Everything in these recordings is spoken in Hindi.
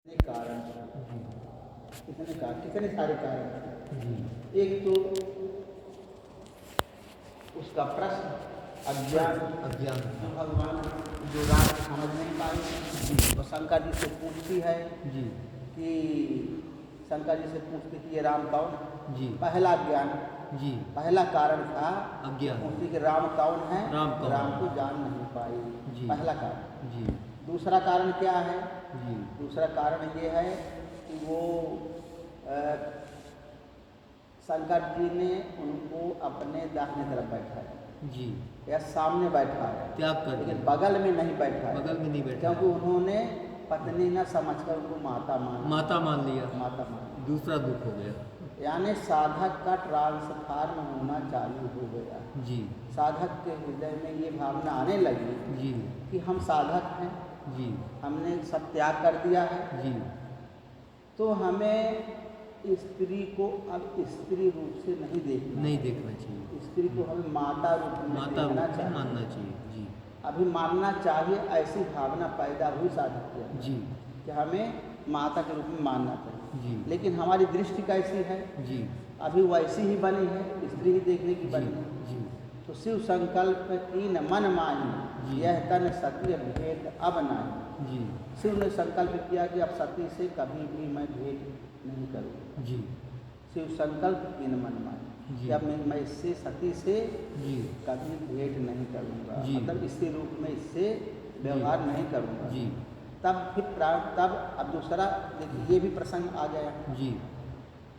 कारण कितने सारे कारण। एक तो उसका प्रश्न अज्ञान जो भगवान जो रात समझ नहीं पाए तो शंकर जी से पूछती है कि शंकर जी से पूछती कि ये राम कौन है। पहला ज्ञान पहला कारण था अज्ञान। पूछती कि राम कौन है, राम को जान नहीं पाई, पहला कारण। दूसरा कारण क्या है? दूसरा कारण ये है कि वो शंकर जी ने उनको अपने दाहिने तरफ बैठाया या सामने बैठाया, त्याग कर, लेकिन बगल में नहीं बैठाया, क्योंकि उन्होंने पत्नी न समझकर उनको माता मान लिया। दूसरा दुख हो गया। यानी साधक का ट्रांसफार्म होना चालू हो गया। साधक के हृदय में ये भावना आने लगी कि हम साधक हैं, हमने सब त्याग कर दिया है, तो हमें स्त्री को अब स्त्री रूप से नहीं देखना चाहिए। स्त्री को हमें माता रूप में मानना चाहिए। अभी मानना चाहिए, ऐसी भावना पैदा हुई साधक के कि हमें माता के रूप में मानना चाहिए। लेकिन हमारी दृष्टि कैसी है? अभी वैसी ही बनी है, स्त्री ही देखने की बनी है। तो शिव संकल्प की न मन माही, यह तन सती भेंट अब नहीं। शिव ने संकल्प किया कि अब सती से कभी भी मैं भेंट नहीं करूँगा। शिव संकल्प की न मन माही कि अब मैं इससे सती से कभी भेंट नहीं करूँगा, मतलब इसी रूप में इससे व्यवहार नहीं करूँगा। तब अब दूसरा देखिए, ये भी प्रसंग आ गया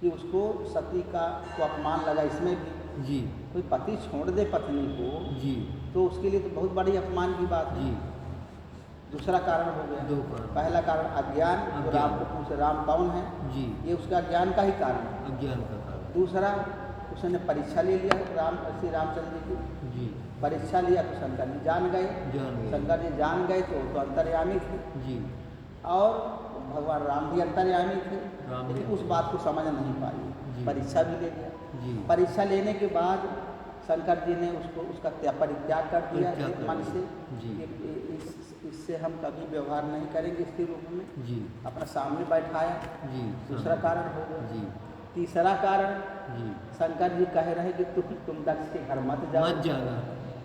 कि उसको सती का को अपमान लगा। इसमें भी कोई पति छोड़ दे पत्नी को तो उसके लिए तो बहुत बड़ी अपमान की बात है। दूसरा कारण हो गया। पहला कारण अज्ञान, जो राम को पूछे राम कौन है, ये उसका ज्ञान का ही कारण है। दूसरा, उसने परीक्षा ले लिया श्री रामचंद्र जी की। परीक्षा लिया तो शंकर जी जान गए। शंकर जी जान गए तो अंतर्यामी थे और भगवान राम भी अंतर्यामी थे, लेकिन उस बात को समझ नहीं पाई। परीक्षा भी ले लिया। परीक्षा लेने के बाद शंकर जी ने उसका परित्याग कर दिया मन से कि इससे हम कभी व्यवहार नहीं करेंगे इसके रूप में। अपना सामने बैठाया। दूसरा कारण हो गया। तीसरा कारण, शंकर जी कह रहे कि तुम दक्ष के घर मत जाना,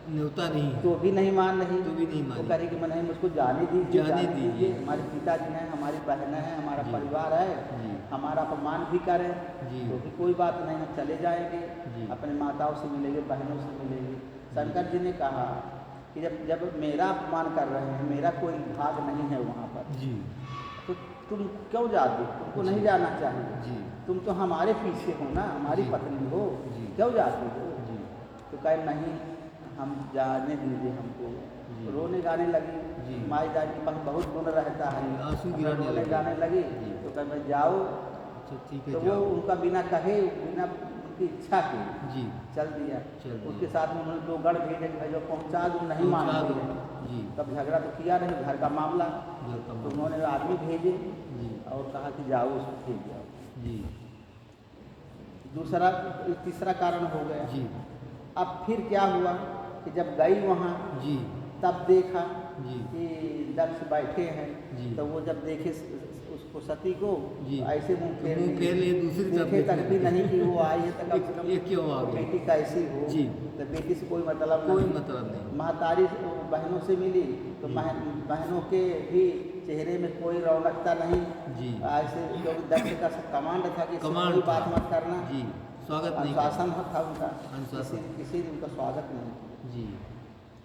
न्योता नहीं, तो भी नहीं मान रही। वो कह रही कि नहीं, मुझको जाने दीजिए। हमारे पिताजी हैं, हमारी बहनें हैं, हमारा परिवार है, हमारा अपमान भी करें तो भी कोई बात नहीं, हम चले जाएंगे, अपने माताओं से मिलेंगे, बहनों से मिलेंगे। शंकर जी ने कहा कि जब मेरा अपमान कर रहे हैं, मेरा कोई भाग नहीं है वहाँ पर, तो तुम क्यों जाते? तुमको नहीं जाना चाहिए। तुम तो हमारे पीछे हो ना, हमारी पत्नी हो, क्यों जाती हो? तो कहे नहीं, हम जाने दीजिए हमको। रोने गाने लगी। माई दाई के पास बहुत गुण रहता है, रोने गाने लगी। तो कहे मैं जाओ, तो वो उनका बिना कहे, बिना उनकी इच्छा के चल दिया। उसके साथ में उन्होंने 2 गढ़ भेजे कि भाई जो पहुँचा दूँ, नहीं मानते। तब झगड़ा तो किया नहीं, घर का मामला, तो उन्होंने आदमी भेजे और कहा कि जाओ, उसको भेज जाओ। तीसरा कारण हो गया। अब फिर क्या हुआ कि जब गई वहाँ तब देखा कि दक्ष बैठे हैं, तो वो जब देखे उसको सती को ऐसे मुँह फेर लिए, देखे तक भी नहीं कि वो आई है, तक ये क्यों आ गई, बेटी कैसी हो। तो बेटी से कोई मतलब नहीं। महतारी बहनों से मिली तो बहनों के भी चेहरे में कोई रौनकता नहीं। ऐसे क्योंकि दक्ष का कमांड था कि कोई बात मत करना, स्वागत नहीं, अनुशासन था उनका, किसी ने उनका स्वागत नहीं किया,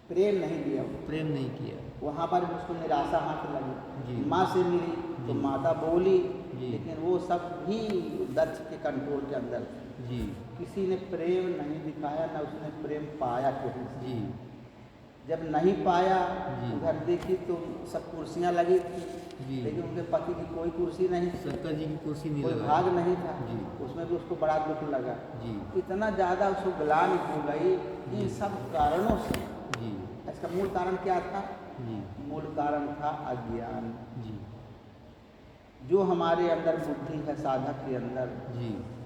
प्रेम नहीं दिया। वहाँ पर भी उसको निराशा हाथ लगी। माँ से मिली तो माता बोली, लेकिन वो सब भी दक्ष के कंट्रोल के अंदर थी। किसी ने प्रेम नहीं दिखाया, न उसने प्रेम पाया किसी से। जब नहीं पाया, उधर देखी तो सब कुर्सियाँ लगी थी, लेकिन उनके पति की कोई कुर्सी नहीं, शंकर जी की कुर्सी नहीं, कोई भाग नहीं था। उसमें भी उसको बड़ा दुख लगा। इतना ज़्यादा उसको ग्लानि हो गई इन सब कारणों से। इसका मूल कारण क्या था? मूल कारण था अज्ञान। जो हमारे अंदर बुद्धि है, साधक के अंदर,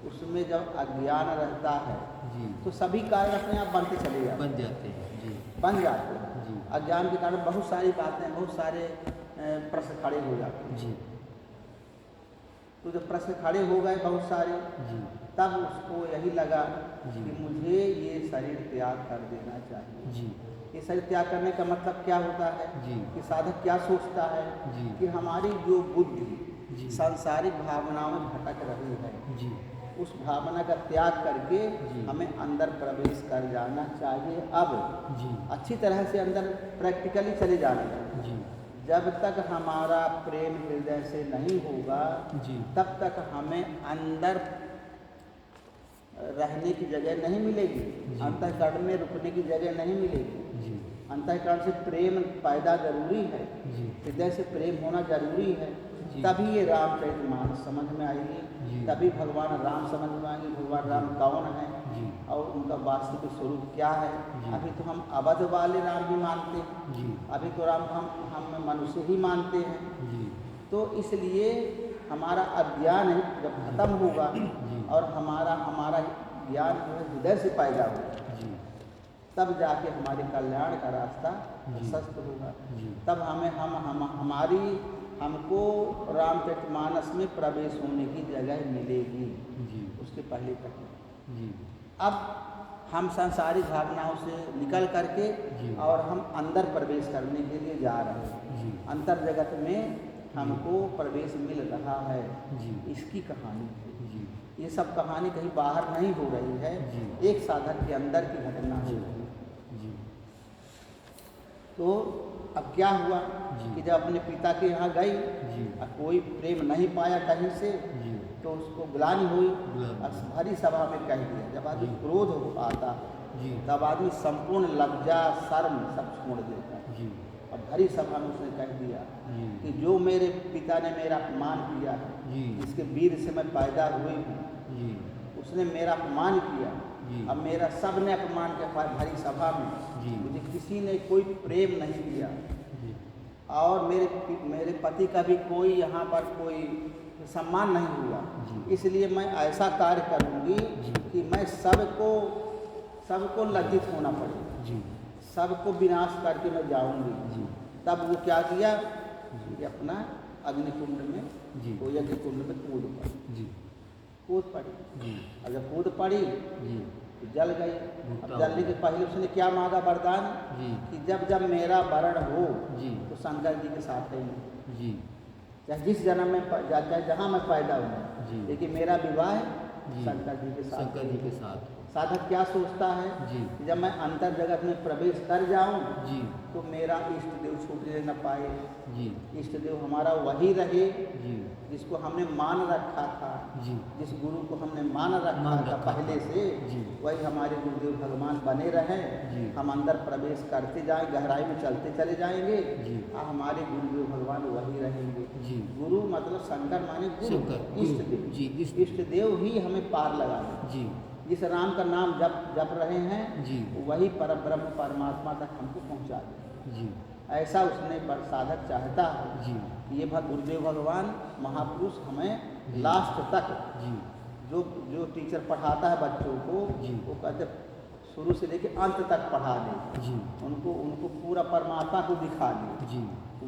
उसमें जब अज्ञान रहता है तो सभी कारण अपने आप बनते चले बन जाते हैं। अज्ञान के कारण बहुत सारी बातें, बहुत सारे प्रश्न खड़े हो जाते हैं। तो जब प्रश्न खड़े हो गए बहुत सारे, तब उसको यही लगा कि मुझे ये शरीर त्याग कर देना चाहिए। ये शरीर त्याग करने का मतलब क्या होता है कि साधक क्या सोचता है कि हमारी जो बुद्धि सांसारिक भावनाओं में भटक रही है, उस भावना का त्याग करके हमें अंदर प्रवेश कर जाना चाहिए। अब अच्छी तरह से अंदर प्रैक्टिकली चले जाना चाहिए। जब तक हमारा प्रेम हृदय से नहीं होगा तब तक हमें अंदर रहने की जगह नहीं मिलेगी, अंतःकरण में रुकने की जगह नहीं मिलेगी। अंतःकरण से प्रेम पैदा जरूरी है, हृदय से प्रेम होना जरूरी है, तभी ये रामचरितमानस समझ में आएगी, तभी भगवान राम समझ में आएंगे, भगवान राम कौन है और उनका वास्तविक स्वरूप क्या है। अभी तो हम अवध वाले राम ही मानते हैं, अभी तो राम हम मनुष्य ही मानते हैं। तो इसलिए हमारा अज्ञान जब खत्म होगा और हमारा ज्ञान जो है हृदय से पैदा होगा, तब जाके हमारे कल्याण का रास्ता प्रशस्त होगा। तब हमको रामचरितमानस में प्रवेश होने की जगह मिलेगी, उसके पहले तक नहीं। अब हम सांसारिक भावनाओं से निकल करके और हम अंदर प्रवेश करने के लिए जा रहे हैं, अंतर जगत में हमको प्रवेश मिल रहा है। इसकी कहानी है, ये सब कहानी कहीं बाहर नहीं हो रही है, एक साधक के अंदर की घटना हो रही है। तो अब क्या हुआ कि जब अपने पिता के यहाँ गई और कोई प्रेम नहीं पाया कहीं से, तो उसको ग्लानि हुई और भरी सभा में कह दिया। जब आदमी क्रोध आता है तब आदमी संपूर्ण लज्जा शर्म सब छोड़ देता है। और भरी सभा में उसने कह दिया कि जो मेरे पिता ने मेरा अपमान किया है, जिसके वीर से मैं पैदा हुई हूँ, उसने मेरा अपमान किया। अब मेरा सब ने अपमान किया भरी सभा में, मुझे किसी ने कोई प्रेम नहीं किया और मेरे पति का भी कोई यहाँ पर कोई सम्मान नहीं हुआ। इसलिए मैं ऐसा कार्य करूँगी कि मैं सबको लज्जित होना पड़े, सबको विनाश करके मैं जाऊँगी। तब वो क्या किया कि अपना अग्निकुंड में, वो यज्ञ कुंड में कूद पड़ी। और जब कूद पड़ी तो जल गई। अब जलने के पहले उसने क्या मांगा वरदान कि जब मेरा वरण हो तो शंकर जी के साथ रहेंगे, चाहे जिस जन्म में चाहे जहाँ मैं पैदा हूँ, लेकिन मेरा विवाह शंकर जी के साथ। साधक क्या सोचता है कि जब मैं अंतर जगत में प्रवेश कर जाऊं तो मेरा इष्ट देव छूटने न पाए, इष्ट देव हमारा वही रहे जिसको हमने मान रखा था, जिस गुरु को हमने मान रखा था पहले से, वही हमारे गुरुदेव भगवान बने रहे। हम अंदर प्रवेश करते जाएं, गहराई में चलते चले जाएंगे और हमारे गुरुदेव भगवान वही रहेंगे। गुरु मतलब शंकर माने गुरु, इष्ट देव ही हमें पार लगाए। जिस राम का नाम जप रहे हैं वही परब्रह्म परमात्मा तक हमको पहुंचा दे। ऐसा उसने साधक चाहता है कि ये गुरुदेव भगवान महापुरुष हमें लास्ट तक, जो टीचर पढ़ाता है बच्चों को, वो कहते शुरू से लेकर अंत तक पढ़ा दे, उनको पूरा परमात्मा को दिखा दे।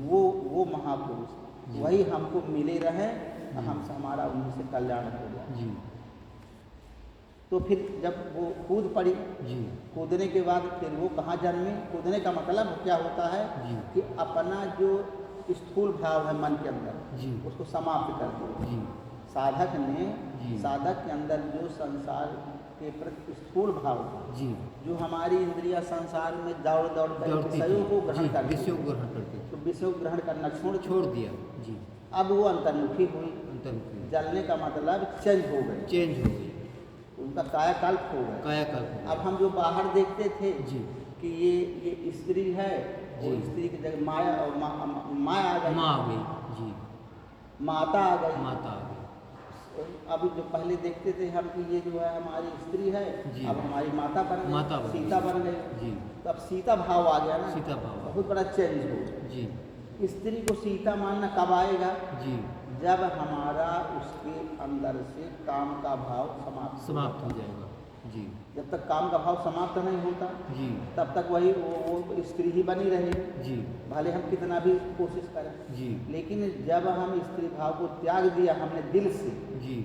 वो महापुरुष वही हमको मिले रहे, हमारा उनसे कल्याण हो जाए। तो फिर जब वो कूद पड़ी, कूदने के बाद फिर वो कहाँ जन्मी। कूदने का मतलब क्या होता है कि अपना जो स्थूल भाव है मन के अंदर उसको समाप्त कर दो। साधक के अंदर जो संसार के प्रति स्थूल भाव, जो हमारी इंद्रिया संसार में दौड़ कर विषयों को ग्रहण करती, तो विषयों को ग्रहण करना छोड़ दिया। अब वो अंतर्मुखी हुई। जलने का मतलब चेंज हो गई, उनका कायाकल्प हो गया। अब हम जो बाहर देखते थे कि ये स्त्री है, वो स्त्री की जगह माया आ गई, माता आ गई। अब जो पहले देखते थे हम कि ये जो है हमारी स्त्री है, अब हमारी माता बन गई, सीता बन गई। तो अब सीता भाव आ गया ना, बहुत बड़ा चेंज हो। स्त्री को सीता मानना कब आएगा? जब हमारा उसके अंदर से काम का भाव समाप्त हो जाएगा। जी। जब तक काम का भाव समाप्त नहीं होता जी। तब तक वही वो स्त्री ही बनी रहेगी। जी। भले हम कितना भी कोशिश करें। जी। लेकिन जब हम स्त्री भाव को त्याग दिया हमने दिल से जी।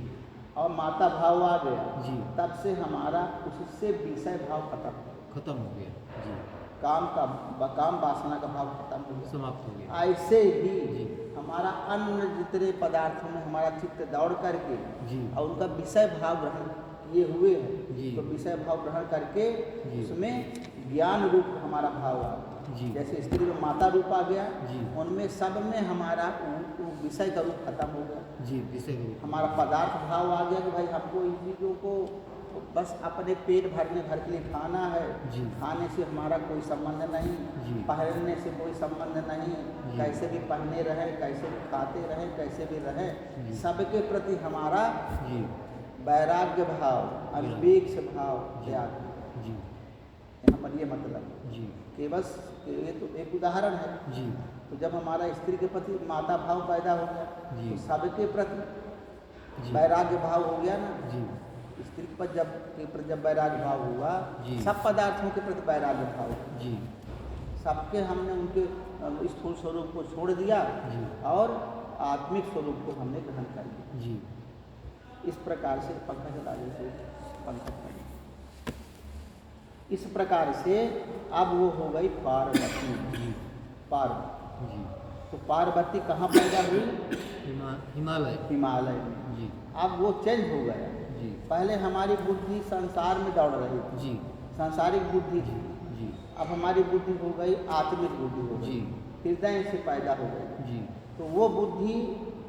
और माता भाव आ गया, जी। तब से हमारा उससे विषय भाव खत्म हो गया। जी। काम वासना का भाव खत्म हो गया, समाप्त हो गया। ऐसे ही जी। हमारा अन्य जितने पदार्थों में हमारा चित्त दौड़ करके जी। और उनका विषय भाव ग्रहण किए हुए हैं, जी। तो विषय भाव ग्रहण करके जी। उसमें ज्ञान रूप हमारा भाव आ गया। जी। जैसे स्त्री में माता रूप आ गया, जी। उनमें सब में हमारा वो विषय का रूप खत्म हो गया। जी। विषय का रूप हमारा पदार्थ भाव आ गया कि भाई हमको इन चीज़ों को बस अपने पेट भरने भर के लिए खाना है। जी। खाने से हमारा कोई संबंध नहीं, जी। पहनने से कोई संबंध नहीं, जी। कैसे भी पहने रहे, कैसे भी खाते रहे, कैसे भी रहे, जी। सबके प्रति हमारा जी। वैराग्य भाव, अविवेक भाव त्याग। जी। यहाँ पर ये मतलब जी। कि बस ये तो एक उदाहरण है। जी। तो जब हमारा स्त्री के प्रति माता भाव पैदा हो गया, जी। तो सबके प्रति जी। वैराग्य भाव हो गया ना। जी। स्त्री पर जब वैराग्य भाव हुआ, जी। सब पदार्थों के प्रति वैराग्य भाव, जी। सबके हमने उनके स्थूल स्वरूप को छोड़ दिया जी। और आत्मिक स्वरूप को हमने ग्रहण कर लिया। जी। इस प्रकार से पंखा चला देते पंखा चला। इस प्रकार से अब वो हो गई पार्वती। जी। पार्वती। जी। तो पार्वती कहाँ पैदा हुई? हिमालय। हिमालय में। जी। अब वो चेंज हो गया। जी। पहले हमारी बुद्धि संसार में दौड़ रही थी। जी। सांसारिक बुद्धि थी। जी। अब हमारी बुद्धि हो गई आत्मिक बुद्धि हो गई। जी। हृदय से पैदा हो गई। जी। तो वो बुद्धि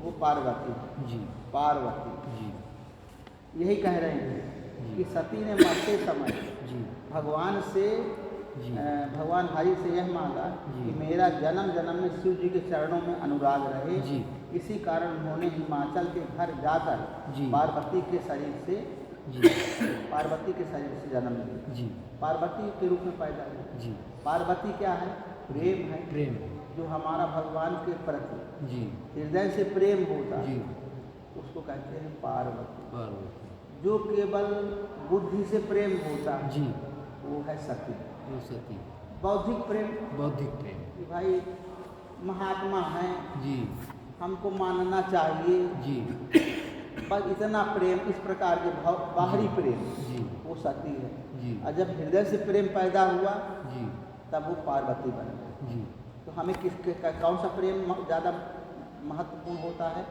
वो पार्वती। जी। पार्वती। जी। यही कह रहे हैं कि सती ने मरते समय जी। भगवान से जी। भगवान हरि से यह मांगा जी। कि मेरा जन्म जन्म में शिव जी के चरणों में अनुराग रहे। जी। इसी कारण उन्होंने हिमाचल के घर जाकर जी। पार्वती के शरीर से पार्वती के शरीर से जन्म लिया। जी। पार्वती के रूप में पैदा हुआ। जी। पार्वती क्या है? प्रेम है। प्रेम। जो हमारा भगवान के प्रति जी। हृदय से प्रेम होता है, जी। उसको कहते हैं पार्वती। पार्वती। जो केवल बुद्धि से प्रेम होता है, जी। वो है सती। वो सती। बौद्धिक प्रेम, बौद्धिक प्रेम। कि भाई महात्मा हैं, जी। हमको मानना चाहिए, जी। बस इतना प्रेम, इस प्रकार के भाव, बाहरी प्रेम, जी। वो सती है। जी। और जब हृदय से प्रेम पैदा हुआ, जी। तब वो पार्वती बन गई। जी। तो हमें कौन सा प्रेम ज़्यादा महत्वपूर्ण होता है?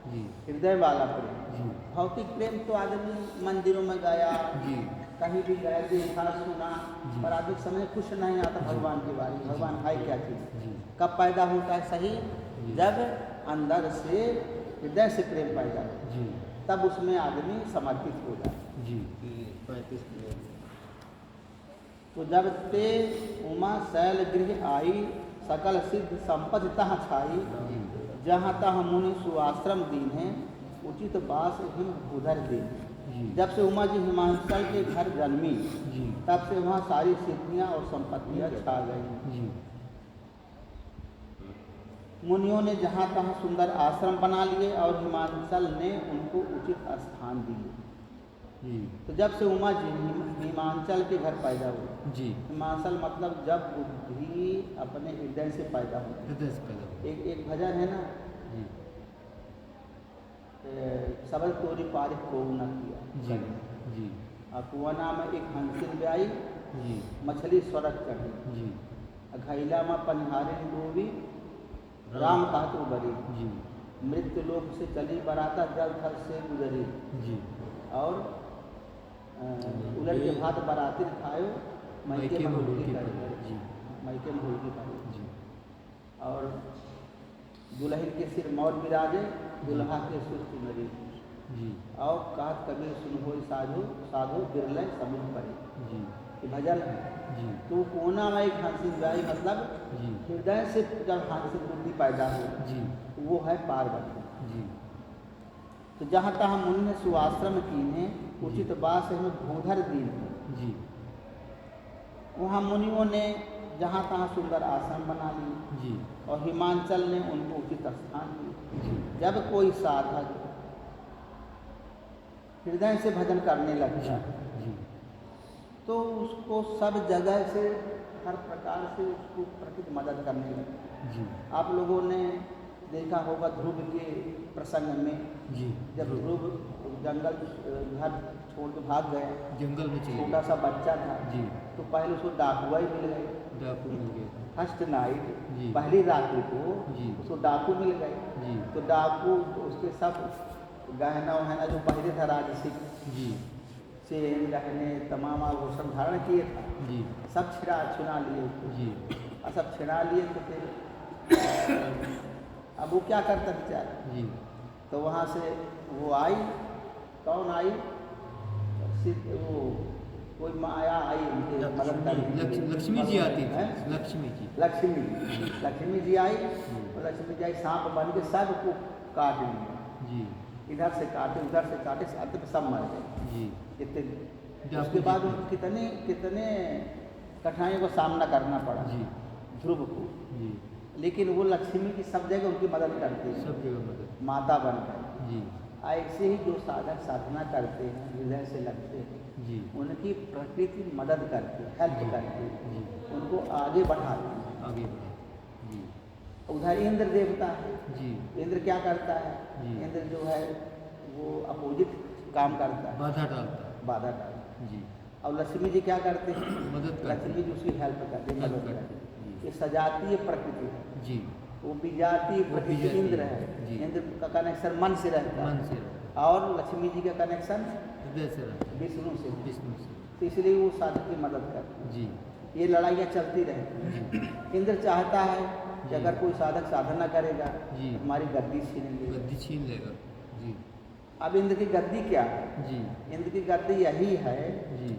जी। हृदय वाला प्रेम। जी। भौतिक प्रेम तो आदमी मंदिरों में गया, जी। कहीं भी गया, देखा, सुना, जी। पर आदमी समझ कुछ नहीं आता भगवान के बारे में। भगवान है क्या चीज़? जी। कब पैदा होता है सही? जी। जब अंदर से हृदय से प्रेम पैदा हो, जी। तब उसमें आदमी समर्पित हो जाता है। जी। 35 मिनट। तो जब ते उमा शैल गृह आई, सकल सिद्ध संपत्ति तह छाई, जी। जहाँ तह मुनि सुआश्रम दीन है, उचित बास हिम उधर दीन। जी। जब से उमा जी हिमाचल के घर जन्मी, जी। तब से वहाँ सारी सिद्धियाँ और संपत्तियाँ छा गई। जी। मुनियों ने जहाँ तहाँ सुंदर आश्रम बना लिए और हिमाचल ने उनको उचित स्थान दिए। जी। तो जब से उमा जी हिमाचल के घर पैदा हुए, जी। हिमाचल मतलब जब बुद्धि अपने हृदय से पैदा हो। हृदय से पैदा हुआ। एक भजन है ना, जी। सबल तोरी पारिक को न किया। जी। जी। कुआना में एक हंसिल ब्याई, जी। मछली स्वर्ग चढ़ी, जी। घैला में पनिहारे डूबी, राम कहत उबरी, जी। मृत्यु लोक से चली बराता, जल थल से गुजरी, जी। और उलट के भात बरातिर खायो, मैके में हुल्की करे। जी। मैके में हुल्की करे। जी। और दुल्हन के सिर मौत विराजे, दुल्हा के सुर चुनरी। जी। और कहत कबीर सुन होई साधु, साधु बिरले समुझ पड़े। जी। ये भजन है। जी। तो कोना में एक हंसिल ब्याई मतलब जी। हृदय से जब हंसिल बुद्धि पैदा हो, जी। वो है पार्वती। जी। तो जहाँ तहाँ मुनि ने सुआश्रम कीन्हे, उचित बास में भूधर दीन। जी। वहाँ मुनियों ने जहाँ तहाँ सुंदर आश्रम बना लिए, जी। और हिमाचल ने उनको उचित स्थान दिया। जी। जब कोई साधक हृदय से भजन करने लग जी। गया, जी। तो उसको सब जगह से हर प्रकार से उसको प्रकृति मदद करने लगी। जी। आप लोगों ने देखा होगा ध्रुव के प्रसंग में, जी। जब ध्रुव जंगल घर छोड़ के भाग गए, जंगल में चले छोटा सा बच्चा था जी। तो पहले उसको डाकुआ ही मिल गए। डाकू मिल गया। फर्स्ट नाइट जी। पहली रात्रि को जी। उसको डाकू मिल गए। जी। तो डाकू उसके सब गहना वहना जो पहले था राजसिक, जी। चेन गहने तमाम आभूषण धारण किए था, जी। सब छुड़ा लिए उसको। जी। और सब छिड़ा लिए तो फिर अब वो क्या करता बेचारा। जी। तो वहाँ से वो आई, कौन आई, वो कोई माया आई उनके मदद करने के लिए। लक्ष्मी जी आती थी। हैं? लक्ष्मी जी। लक्ष्मी जी आई, और लक्ष्मी जी आई सांप बन के सबको काट लिया। जी। इधर से काटे उधर से काटे, अंत में सब मर गए। जी। इतने उसके बाद उनको कितने कितने कठिनाइयों का सामना करना पड़ा जी। ध्रुव को। जी। लेकिन वो लक्ष्मी की सब जगह उनकी मदद करती है, सब जगह मदद। माता बनकर। जी। ऐसे ही जो साधक साधना करते हैं, हृदय से लगते हैं, जी। उनकी प्रकृति मदद करती है, हेल्प करती है, जी। उनको आगे बढ़ाती है। आगे बढ़े। जी। उधर इंद्र देवता है। जी। इंद्र क्या करता है? जी। इंद्र जो है वो अपोजिट काम करता है, बाधा डालता है। बाधा डालता है। जी। और लक्ष्मी जी क्या करते हैं? मदद करते हैं। लक्ष्मी जी उसकी हेल्प करती है, हेल्प मदद करते करती हैं। है। ये सजातीय प्रकृति है, जी। वो विजातीय वो प्रकृति विजातीय, इंद्र है। जी। इंद्र का कनेक्शन मन से रहता मन है, से और लक्ष्मी जी का कनेक्शन हृदय से रहता है। विष्णु से। विष्णु से। तो इसलिए वो साधक की मदद करते हैं। जी। ये लड़ाइयाँ चलती रहती हैं। जी। इंद्र चाहता है कि जी। अगर कोई साधक साधना करेगा जी। हमारी गद्दी छीनेंगे। गद्दी छीन लेगा। जी। अब इंद्र की गद्दी क्या है? जी। इंद्र की गद्दी यही है जी।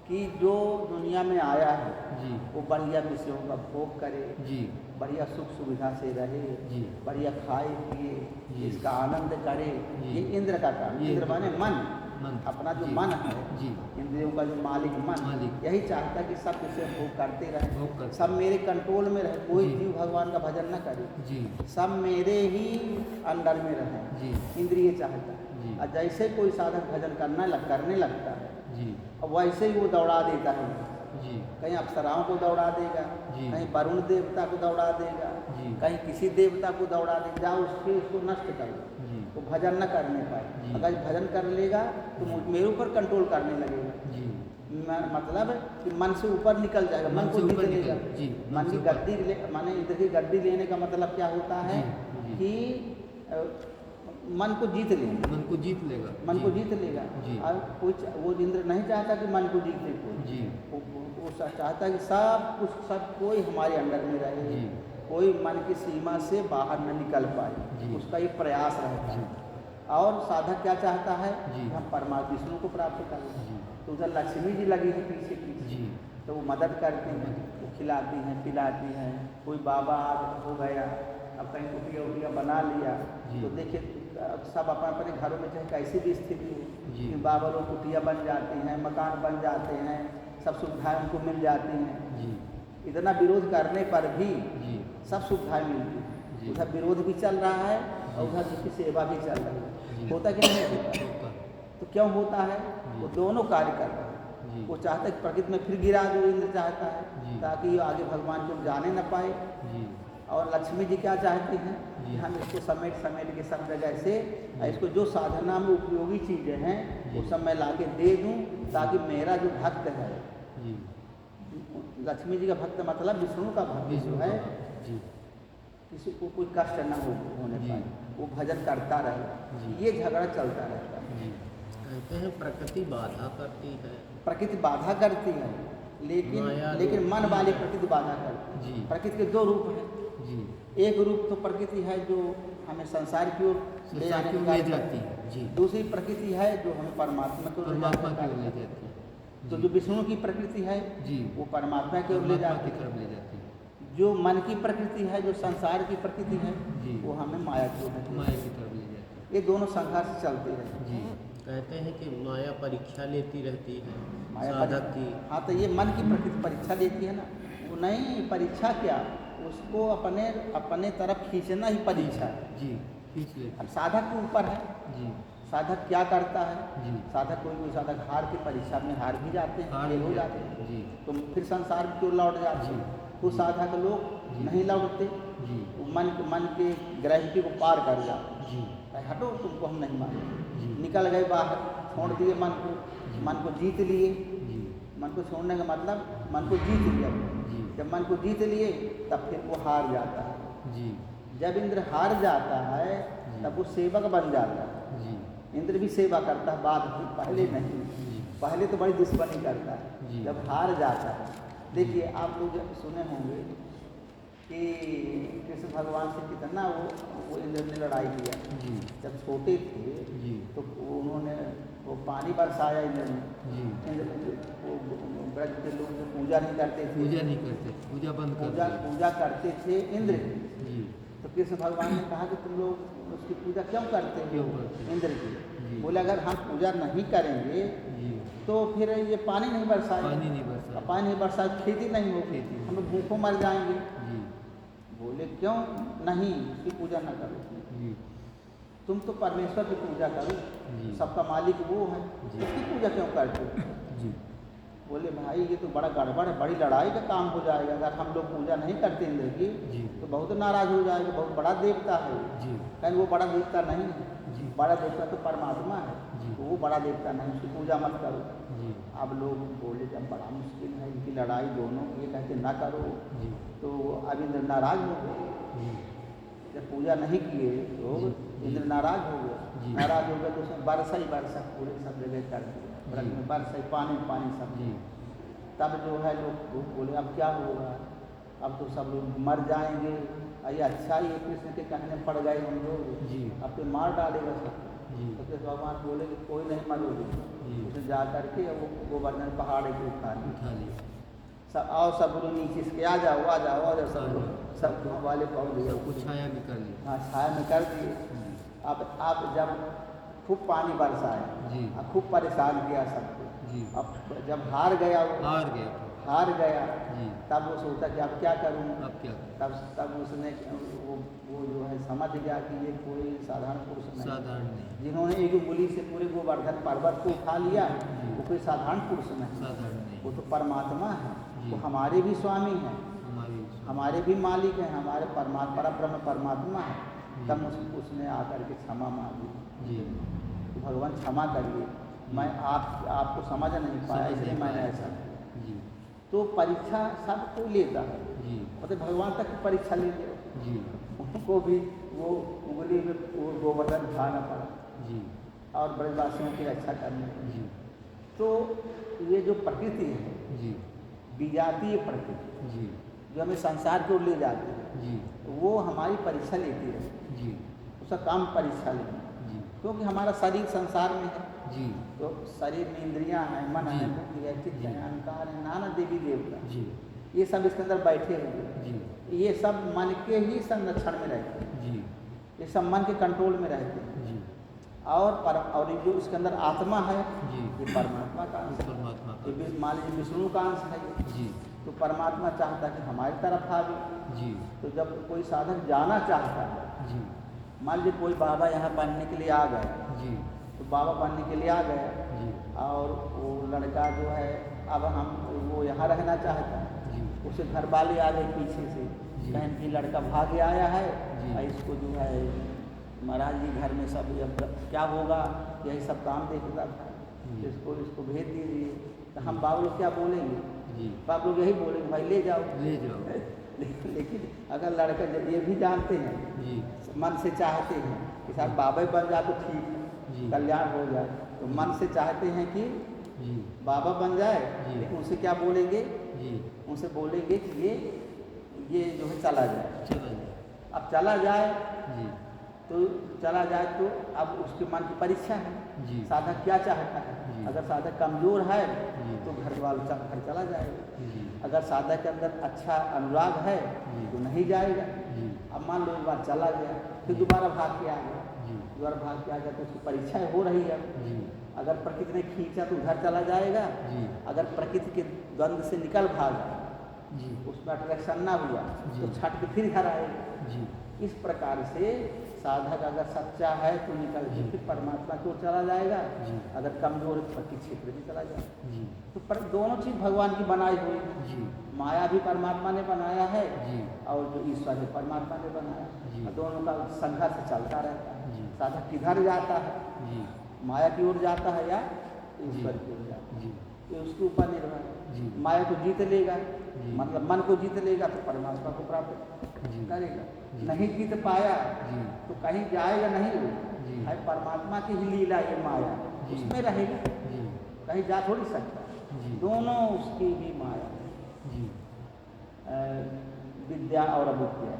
कि जो दुनिया में आया है जी। वो बढ़िया विषयों का भोग करे, जी। बढ़िया सुख सुविधा से रहे, जी। बढ़िया खाए पिए, जी। इसका आनंद करे। जी। ये इंद्र का काम। ये इंद्र माने मन, मन। अपना जो जी। मन है, जी। इंद्रियों का जो मालिक मन, मालिक। यही चाहता है कि सब विषय भोग करते रहे, भोग करते सब मेरे कंट्रोल में रहे, कोई जी। जीव भगवान का भजन न करे, जी। सब मेरे ही अंडर में रहे। जी। इंद्रिय चाहता है। जी। और जैसे कोई साधक भजन करने लगता है, जी। अब वैसे ही वो दौड़ा देता है। जी। कहीं अप्सराओं को दौड़ा देगा, जी। कहीं वरुण देवता को दौड़ा देगा, जी। कहीं किसी देवता को दौड़ा देगा, जाओ उसको नष्ट कर दो, जी। वो भजन न करने पाए। जी। अगर भजन कर लेगा तो मेरे ऊपर कंट्रोल करने लगेगा। जी। मतलब कि मन से ऊपर निकल जाएगा, मन को जीत लेगा। जी। मन की गद्दी माने इंद्र की गद्दी लेने का मतलब क्या होता है? जी। कि मन को जीत लेगा। मन को जीत लेगा। मन को जीत लेगा। जी। और वो इंद्र नहीं चाहता कि मन को जीते कोई। जी। वो चाहता है कि सब कोई हमारे अंडर में रहे, जी। कोई मन की सीमा से बाहर न निकल पाए, जी। उसका ये प्रयास रहता जी। है। और साधक क्या चाहता है? जी। कि हम परमात्मा विष्णु को प्राप्त कर लें। जी। तो उधर लक्ष्मी जी लगी है पीछे पीछे, जी। तो वो मदद करती हैं, वो खिलाती हैं पिलाती हैं। कोई बाबा हो गया, अब कहीं कुटिया बना लिया, जी। तो देखिए सब अपने अपने घरों में चाहे कैसी भी स्थिति जी। हो, बाबा लोग कुटिया बन जाती हैं, मकान बन जाते हैं, सब सुविधाएं उनको मिल जाती हैं। जी। इतना विरोध करने पर भी जी। सब सुविधाएं मिलती जी। हैं। उधर विरोध भी चल रहा है और उधर उसकी सेवा भी चल रही है। जी। होता कि नहीं होता? तो क्यों होता है? जी। वो दोनों कार्य कर रहे हैं। जी। वो चाहता है कि प्रकृति में फिर गिरा दो, इंद्र चाहता है, जी। ताकि ये आगे भगवान को जाने न पाए। जी। और लक्ष्मी जी क्या चाहती हैं? जी। कि हम इसको समेट के सब जगह से इसको जो साधना में उपयोगी चीज़ें हैं वो सब मैं ला के दे दूँ, ताकि मेरा जो भक्त है, जी। लक्ष्मी जी का भक्त मतलब विष्णु का भक्त जो है, जी। किसी को कोई कष्ट न होने जी। पाए, वो भजन करता रहे। जी। ये झगड़ा चलता रहता है। जी। कहते हैं प्रकृति बाधा करती है। प्रकृति बाधा करती है, माया लेकिन मन रूप वाली है। प्रकृति बाधा करती है। जी। प्रकृति के दो रूप हैं। जी। एक रूप तो प्रकृति है जो हमें संसार की ओर ले संसार जाने की का ओर कार्य ले करती जाती है। है। जी। दूसरी प्रकृति है जो हमें परमात्मा की ओर ले जाने परमात्मा का की कार्य ओर ले करती है। जाती है। तो जी। जो विष्णु की प्रकृति है जी। वो परमात्मा की ओर ले परमात्मा जाती की है। तरफ ले जाती है। जो मन की प्रकृति है, जो संसार की प्रकृति है, जी। वो हमें माया की ओर ले जाती माया है। की तरफ ले जाती है। ये दोनों संघर्ष चलते रहते हैं। जी। कहते हैं कि माया परीक्षा लेती रहती है माया साधक की। हाँ, तो ये मन की प्रकृति परीक्षा लेती है ना। वो नहीं, परीक्षा क्या, उसको अपने तरफ खींचना ही परीक्षा है। जी। खींच लेती अब साधक के ऊपर है। है। जी। साधक क्या करता है? जी। साधक कोई साधक हार की परीक्षा में हार भी जाते हैं, हार फेल हो भी जाते जाते हैं, हैं, जी। तो फिर संसार में क्यों लौट जाते जी। हैं? तो साधक लोग जी। नहीं लौटते, जी। वो मन के ग्रहिकी को पार कर जाते। जी। हटो, तुमको हम नहीं मानते, जी। निकल गए बाहर, छोड़ दिए मन को, जी। मन को जीत लिए। जी। मन को छोड़ने का मतलब मन को जीत लिया। जी। जब मन को जीत लिए तब फिर वो हार जाता है। जी। जब इंद्र हार जाता है जी। तब वो सेवक बन जाता है। जी। इंद्र भी सेवा करता है बाद में, पहले जी। नहीं। जी। पहले तो बड़ी दुश्मनी करता है, जी। जब हार जाता है। देखिए आप लोग सुने होंगे कि कृष्ण भगवान से कितना वो इंद्र ने लड़ाई किया। जी। जब छोटे थे जी। तो उन्होंने वो पानी बरसाया इंद्र ने। जी। इंद्र वो ब्रज के लोग जो पूजा नहीं करते थे, पूजा नहीं करते, पूजा बंद कर दी। पूजा करते थे इंद्र की। जी। तो कृष्ण भगवान ने कहा कि तुम लोग उसकी पूजा क्यों करते क्यों हो करते? इंद्र की? जी। बोले अगर हम पूजा नहीं करेंगे जी। तो फिर ये पानी नहीं बरसाए, पानी नहीं बरसाए। पानी नहीं बरसाए खेती नहीं होगी, खेती। हम लोग भूखों मर जाएंगे। जी। बोले क्यों नहीं, उसकी पूजा न करो, जी। तुम तो परमेश्वर की पूजा करो, जी। सबका मालिक वो है, जी। उसकी पूजा क्यों करते हो? जी। बोले भाई ये तो बड़ा गड़बड़ है, बड़ी लड़ाई का काम हो जाएगा। अगर हम लोग पूजा नहीं करते इंद्र की जी। तो बहुत नाराज हो जाएगा, बहुत बड़ा देवता है। जी। कहीं वो बड़ा देवता नहीं है, जी। बड़ा देवता तो परमात्मा है, जी। तो वो बड़ा देवता नहीं, उसकी पूजा मत करो। जी। अब लोग बोले जब बड़ा मुश्किल है, इनकी लड़ाई दोनों, ये कहते ना करो, जी। तो अब इंद्र नाराज हो गए। जी। जब पूजा नहीं किए तो जी। इंद्र नाराज हो गए। जी। नाराज हो गए तो उसमें बरसा ही बरसा पूरे सब जगह कर दिया, ब्रज में बरसा ही पानी सब। जी। तब जो है लोग बोले अब क्या होगा, अब तो सब लोग मर जाएंगे, अरे अच्छा ये कृष्ण के कहने पड़ गए हम लोग, जी। अब तो मार डालेगा सब। जी। तो कृष्ण भगवान बोले कि कोई नहीं मरोगे। जी। उसने जा करके वो गोवर्धन पहाड़ के उठा लिया। उठा लिया। सब आओ, सब लोग नीचे से आ जाओ आ जाओ आ जाओ, सब लोग सब गाँव वाले पहुँच दिया, कुछ छाया भी कर ली। हाँ छाया में कर दिए। अब जब खूब पानी बरसाया, जी। अब खूब परेशान किया सबको। जी। अब जब हार गया वो, हार गया। जी। तब वो सोचा कि अब क्या करूँ। अब क्या? तब उसने वो जो है समझ गया कि ये कोई साधारण पुरुष नहीं, साधारण नहीं, जिन्होंने एक गोली से पूरे गोवर्धन पर्वत को उठा लिया, वो कोई साधारण पुरुष नहीं, साधारण नहीं, वो तो परमात्मा है, जी। वो हमारे भी स्वामी हैं, हमारी हमारे भी मालिक हैं, हमारे परब्रह्म परमात्मा है। तब उसने आकर के क्षमा मांगी, जी। तो भगवान क्षमा करिए, मैं आपको समझ नहीं पाया, इसलिए मैंने ऐसा किया। जी। तो परीक्षा सब कोई लेता है, जी। मतलब भगवान तक की परीक्षा ले लिया, जी। उनको भी वो उंगली में वो गोवर्धन उठाना पड़ा, जी। और ब्रजवासियों की रक्षा करने की। जी। तो ये जो प्रकृति है, जी। विजातीय प्रकृति, जी। जो हमें संसार की ओर ले जाती है, जी। वो हमारी परीक्षा लेती है, जी। उसका काम परीक्षा लेना। जी। क्योंकि हमारा शरीर संसार में है, जी। तो शरीर में इंद्रियां हैं, मन जी। है, बुद्धि है, चित्त जी। है, अहंकार है, नाना देवी देवता, जी। ये सब इसके अंदर बैठे हुए हैं। जी। ये सब मन के ही संरक्षण में रहते हैं, जी। ये सब मन के कंट्रोल में रहते हैं। जी। और ये जो इसके अंदर आत्मा है, जी। ये परमात्मा का अंश है। परमात्मा का। ये मान लीजिए विष्णु का अंश है ये। जी। तो परमात्मा चाहता है कि हमारी तरफ आवे। जी। तो जब कोई साधक जाना चाहता है, जी। मान लीजिए कोई बाबा यहाँ पढ़ने के लिए आ गए, जी। तो बाबा पढ़ने के लिए आ गए, जी। और वो लड़का जो है अब वो यहाँ रहना चाहता है, जी। उसे घर वाले आ गए पीछे से, जी। कहें कि लड़का भाग आया है, जी। और इसको जो है महाराज जी घर में सब अब क्या होगा, यही सब काम देखता था, जी। इसको भेज दीजिए। तो हम बाबू लोग क्या बोलेंगे, जी। बाबू लोग यही बोलेंगे भाई ले जाओ। ले जाओ। लेकिन अगर लड़का ये भी जानते हैं, जी। मन से चाहते हैं कि साहब बाबा बन जाए तो ठीक है, जी। कल्याण हो जाए, तो मन से चाहते हैं कि जी। बाबा बन जाए, जी। लेकिन उनसे क्या बोलेंगे, जी। उनसे बोलेंगे कि ये जो है चला जाए। चला जाए। अब चला जाए जी। तो अब उसके मन की परीक्षा है, जी। साधक क्या चाहता है। जी। अगर साधक कमजोर है जी। तो घर चला जाएगा, जी। अगर साधक के अंदर अच्छा अनुराग है जी। तो नहीं जाएगा। जी। अब मान लो एक बार चला गया, फिर जी। दोबारा भाग के आ गया, जी। दोबारा भाग के आ गया, तो उसकी परीक्षाएं हो रही है। जी। अगर प्रकृति ने खींचा तो घर चला जाएगा, जी। अगर प्रकृति के द्वंद्व से निकल भागा, जी। उसमें अट्रैक्शन ना हुआ जी। तो छट के फिर घर आएगा। जी। इस प्रकार से साधक अगर सच्चा है तो निकल के फिर परमात्मा की ओर चला जाएगा, अगर कमजोर है तो पति क्षेत्र भी चला जाएगा। तो पर दोनों चीज़ भगवान की बनाई हुई है, माया भी परमात्मा ने बनाया है और जो ईश्वर है परमात्मा ने बनाया, और दोनों का संघर्ष चलता रहता है। साधक किधर जाता है, माया की ओर जाता है या ईश्वर की ओर जाता है, ये उसके ऊपर निर्भर है। माया को जीत लेगा, मतलब मन को जीत लेगा तो परमात्मा को प्राप्त करेगा, नहीं जीत पाया तो कहीं जाएगा नहीं, है परमात्मा की ही लीला ये माया, उसमें रहेगा, कहीं जा थोड़ी सकता। दोनों उसकी भी माया, विद्या और अविद्या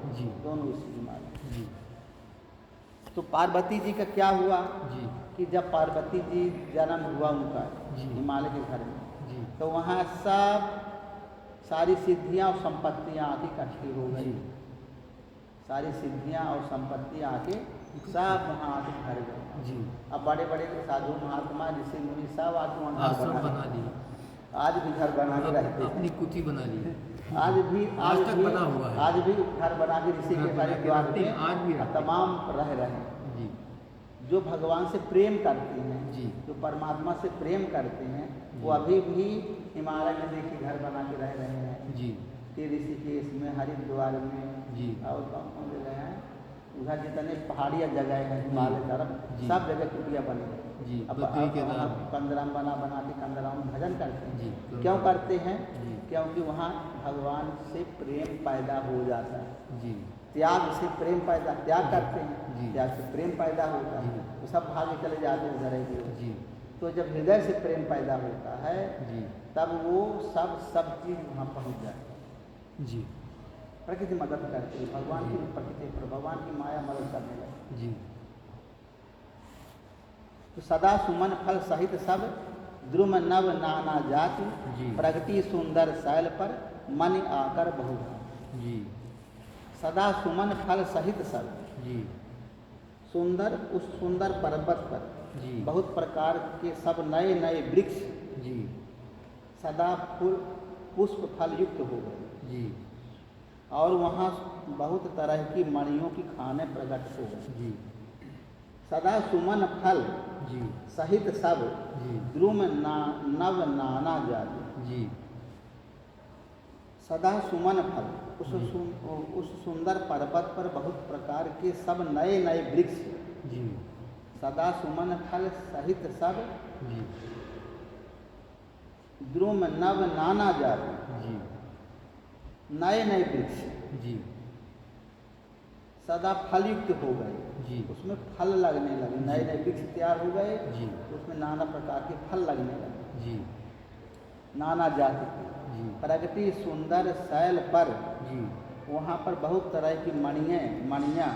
दोनों उसकी भी माया। तो पार्वती जी का क्या हुआ कि जब पार्वती जी जन्म हुआ उनका हिमालय के घर में, तो वहाँ सब सारी सिद्धियाँ और संपत्तियाँ आके इकट्ठी हो गई, सारी सिद्धियाँ और संपत्तियाँ आके सब वहाँ आके भर गए। अब बड़े बड़े साधु महात्मा ऋषि मुनि सब आके वहाँ बना लिए, आज भी घर बना के रहते हैं, अपनी कुटी बना ली, आज भी बना हुआ है, आज भी घर बना के ऋषि के सारे द्वार में आज भी तमाम रह रहे हैं। जो भगवान से प्रेम करते हैं, जो परमात्मा से प्रेम करते हैं, वो अभी भी हिमालय में देखिए घर बना के रह रहे हैं, कि ऋषिकेश में, हरिद्वार में और कौन जगह है उधर जितने पहाड़िया जगह है हिमालय तरफ, सब जगह कुटिया बनी है। अब कंदराम बना के कंदराम भजन करते हैं। क्यों करते हैं? क्योंकि वहाँ भगवान से प्रेम पैदा हो जाता है, त्याग से प्रेम पैदा, त्याग करते हैं, त्याग से प्रेम पैदा होता है, तो सब भागे चले जाते हैं उधर ही। तो जब हृदय से प्रेम पैदा होता है तब वो सब चीज़ वहाँ पहुँच जाती है। प्रकृति मदद करती है, भगवान की प्रकृति पर भगवान की माया मदद करने लगती। तो सदा सुमन फल सहित सब द्रुम नव नाना जाति, प्रगति सुंदर शैल पर मन आकर बहु। सदा सुमन फल सहित सब, सुंदर उस सुंदर पर्वत पर बहुत प्रकार के सब नए नए वृक्ष सदा फूल पुष्प फल युक्त हो गए, और वहाँ बहुत तरह की मणियों की खाने प्रकट हो गए। सदा सुमन फल सहित सब द्रुम नव नाना जाति। सदा सुमन फल, उस सुंदर पर्वत पर बहुत प्रकार के सब नए नए वृक्ष, सदा सुमन फल सहित सब द्रुम नव नाना जाति, नए नए वृक्ष सदा फल युक्त हो गए, उसमें फल लगने लगे, नए नए वृक्ष तैयार हो गए, उसमें नाना प्रकार के फल लगने लगे, नाना जाति के। प्रगति सुंदर शैल पर, वहाँ पर बहुत तरह की मणियाँ,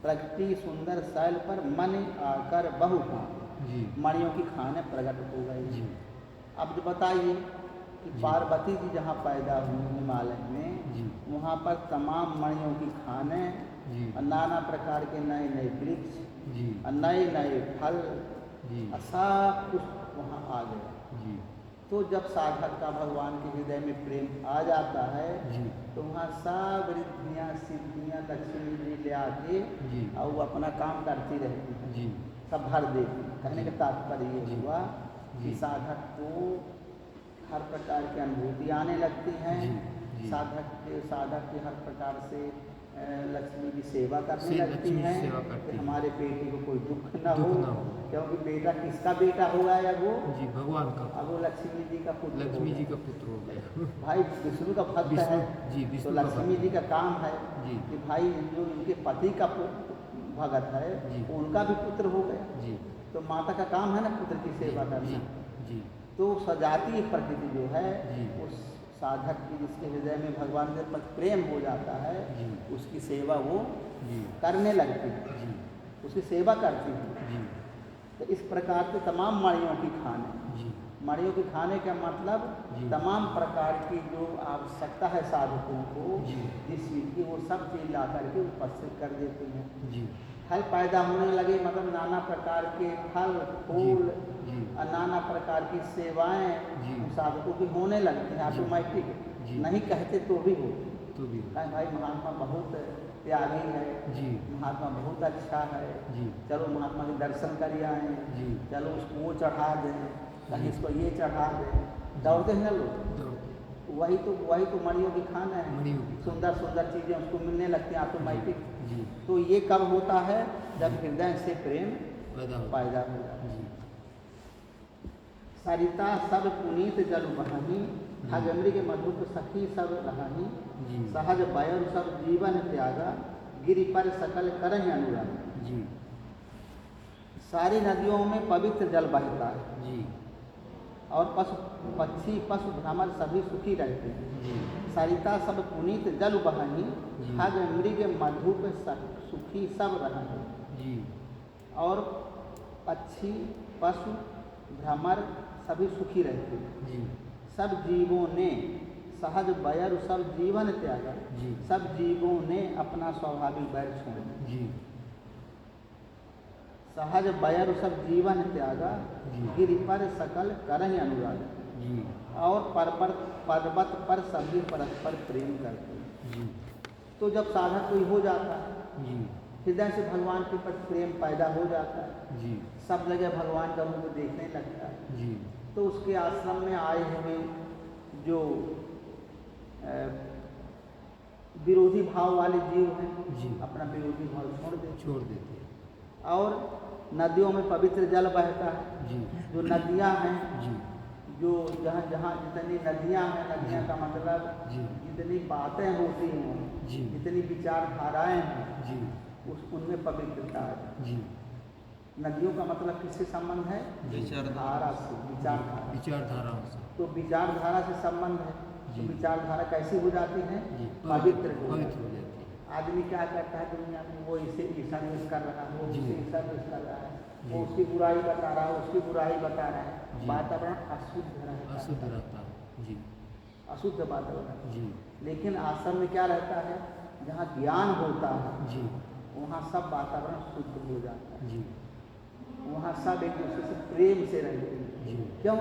प्रगति सुंदर शैल पर मन आकर बहु, मणियों की खाने प्रकट हो गई। अब जो बताइए कि पार्वती जी जहाँ पैदा हुई हिमालय में, वहाँ पर तमाम मणियों की खाने, नाना प्रकार के नए नए वृक्ष, नए नए फल, सब कुछ वहाँ आ गया। तो जब साधक का भगवान के हृदय में प्रेम आ जाता है तो वहाँ सब रिद्धियाँ सिद्धियाँ लक्ष्मी जी ले आके और वो अपना काम करती रहती है, सब भर देती। कहने का तात्पर्य ये हुआ कि साधक को हर प्रकार की अनुभूति आने लगती हैं, साधक के हर प्रकार से लक्ष्मी की सेवा करने लगती हैं कि हमारे बेटे को कोई दुख न हो, क्योंकि बेटा किसका बेटा होगा या वो भगवान का, अब वो लक्ष्मी जी का पुत्र, लक्ष्मी जी का पुत्र हो गया। भाई विष्णु का भक्त है, तो लक्ष्मी जी का काम है कि भाई जो इनके पति का भगत है उनका भी पुत्र हो गया, तो माता का काम है ना पुत्र की सेवा करना। तो सजाती प्रकृति जो है उस साधक की, जिसके हृदय में भगवान के प्रति प्रेम हो जाता है, उसकी सेवा वो करने लगती है, उसकी सेवा करती है। तो इस प्रकार से तमाम मणियों की खाने, मणियों के खाने का मतलब तमाम प्रकार की जो आवश्यकता है साधकों को जिस चीज़ की, वो सब चीज़ ला करके उपस्थित कर देती हैं। फल पैदा होने लगे, मतलब नाना प्रकार के फल फूल और नाना प्रकार की सेवाएं साधकों की होने लगती हैं ऑटोमेटिक, नहीं कहते तो भी हो। भाई महात्मा बहुत त्यागी है, जी महात्मा बहुत अच्छा है, जी चलो महात्मा के दर्शन कर आए, जी चलो उसको वो चढ़ा दें, कहीं इसको ये चढ़ा दें, दौड़ते हैं ना लोग। दौड़ते वही तो मणियों की खान है, मणियों की खान। सुंदर सुंदर चीज़ें उसको मिलने लगती हैं ऑटोमेटिक। जी तो ये कब होता है? जब हृदय से प्रेम पैदा हो पैदा हो जाता है। जी सरिता सब पुनीत जल बहानी, खगमरी के मधुप सखी सब रहानी, जी सहज बयन सब जीवन त्यागा, गिरि पर सकल करहि अनुराग। जी सारी नदियों में पवित्र जल बहता है जी और पक्षी पशु भ्रमर सभी सुखी रहते हैं। जी सरिता सब पुनीत जल बहानी, जी। खग मृग मधुप सुखी सब रहानी। जी और पक्षी पशु भ्रमर सभी सुखी रहते हैं। जी सब जीवों ने सहज बैर सब जीवन त्यागा, जी सब जीवों ने अपना स्वाभाविक बैर छोड़ा। जी सहज बैर सब जीवन त्यागा, जी। गिरि पर सकल करहि अनुराग। जी और पर्वत पर सभी परस्पर प्रेम करते हैं। जी तो जब साधक कोई हो जाता है, जी हृदय से भगवान के प्रति प्रेम पैदा हो जाता है, जी सब जगह भगवान का रूप देखने लगता है, जी तो उसके आश्रम में आए हुए जो विरोधी भाव वाले जीव हैं, जी। अपना विरोधी भाव छोड़ देते छोड़ देते हैं। हैं। और नदियों में पवित्र जल बहता है। जी जो नदियाँ हैं, जी जो जहाँ जहाँ जितनी नदियाँ हैं, नदियाँ जी। का मतलब जी जितनी बातें होती हैं, जी। जितनी विचारधाराएँ हैं, जी उनमें पवित्रता है। जी नदियों का मतलब किससे संबंध है? विचारधारा से, विचारधारा। विचारधारा से। तो विचारधारा से संबंध है। जी। तो विचारधारा कैसी हो जाती है? जी पवित्र हो पवित्र जाती हो है। जाती है। आदमी क्या करता है दुनिया में? वो इसे ईसा न्यूज कर रहा है, वो जी। उसे ईसा न्यूज कर रहा है, जी। वो उसकी बुराई बता रहा है, उसकी बुराई बता रहा है। जी। वातावरण अशुद्ध रहता है, अशुद्ध रहता है। जी अशुद्ध वातावरण। जी लेकिन आश्रम में क्या रहता है? जहाँ ज्ञान होता है, जी वहाँ सब वातावरण शुद्ध हो जाता है। जी वहाँ सब एक दूसरे से प्रेम से रहते हैं। जी क्यों?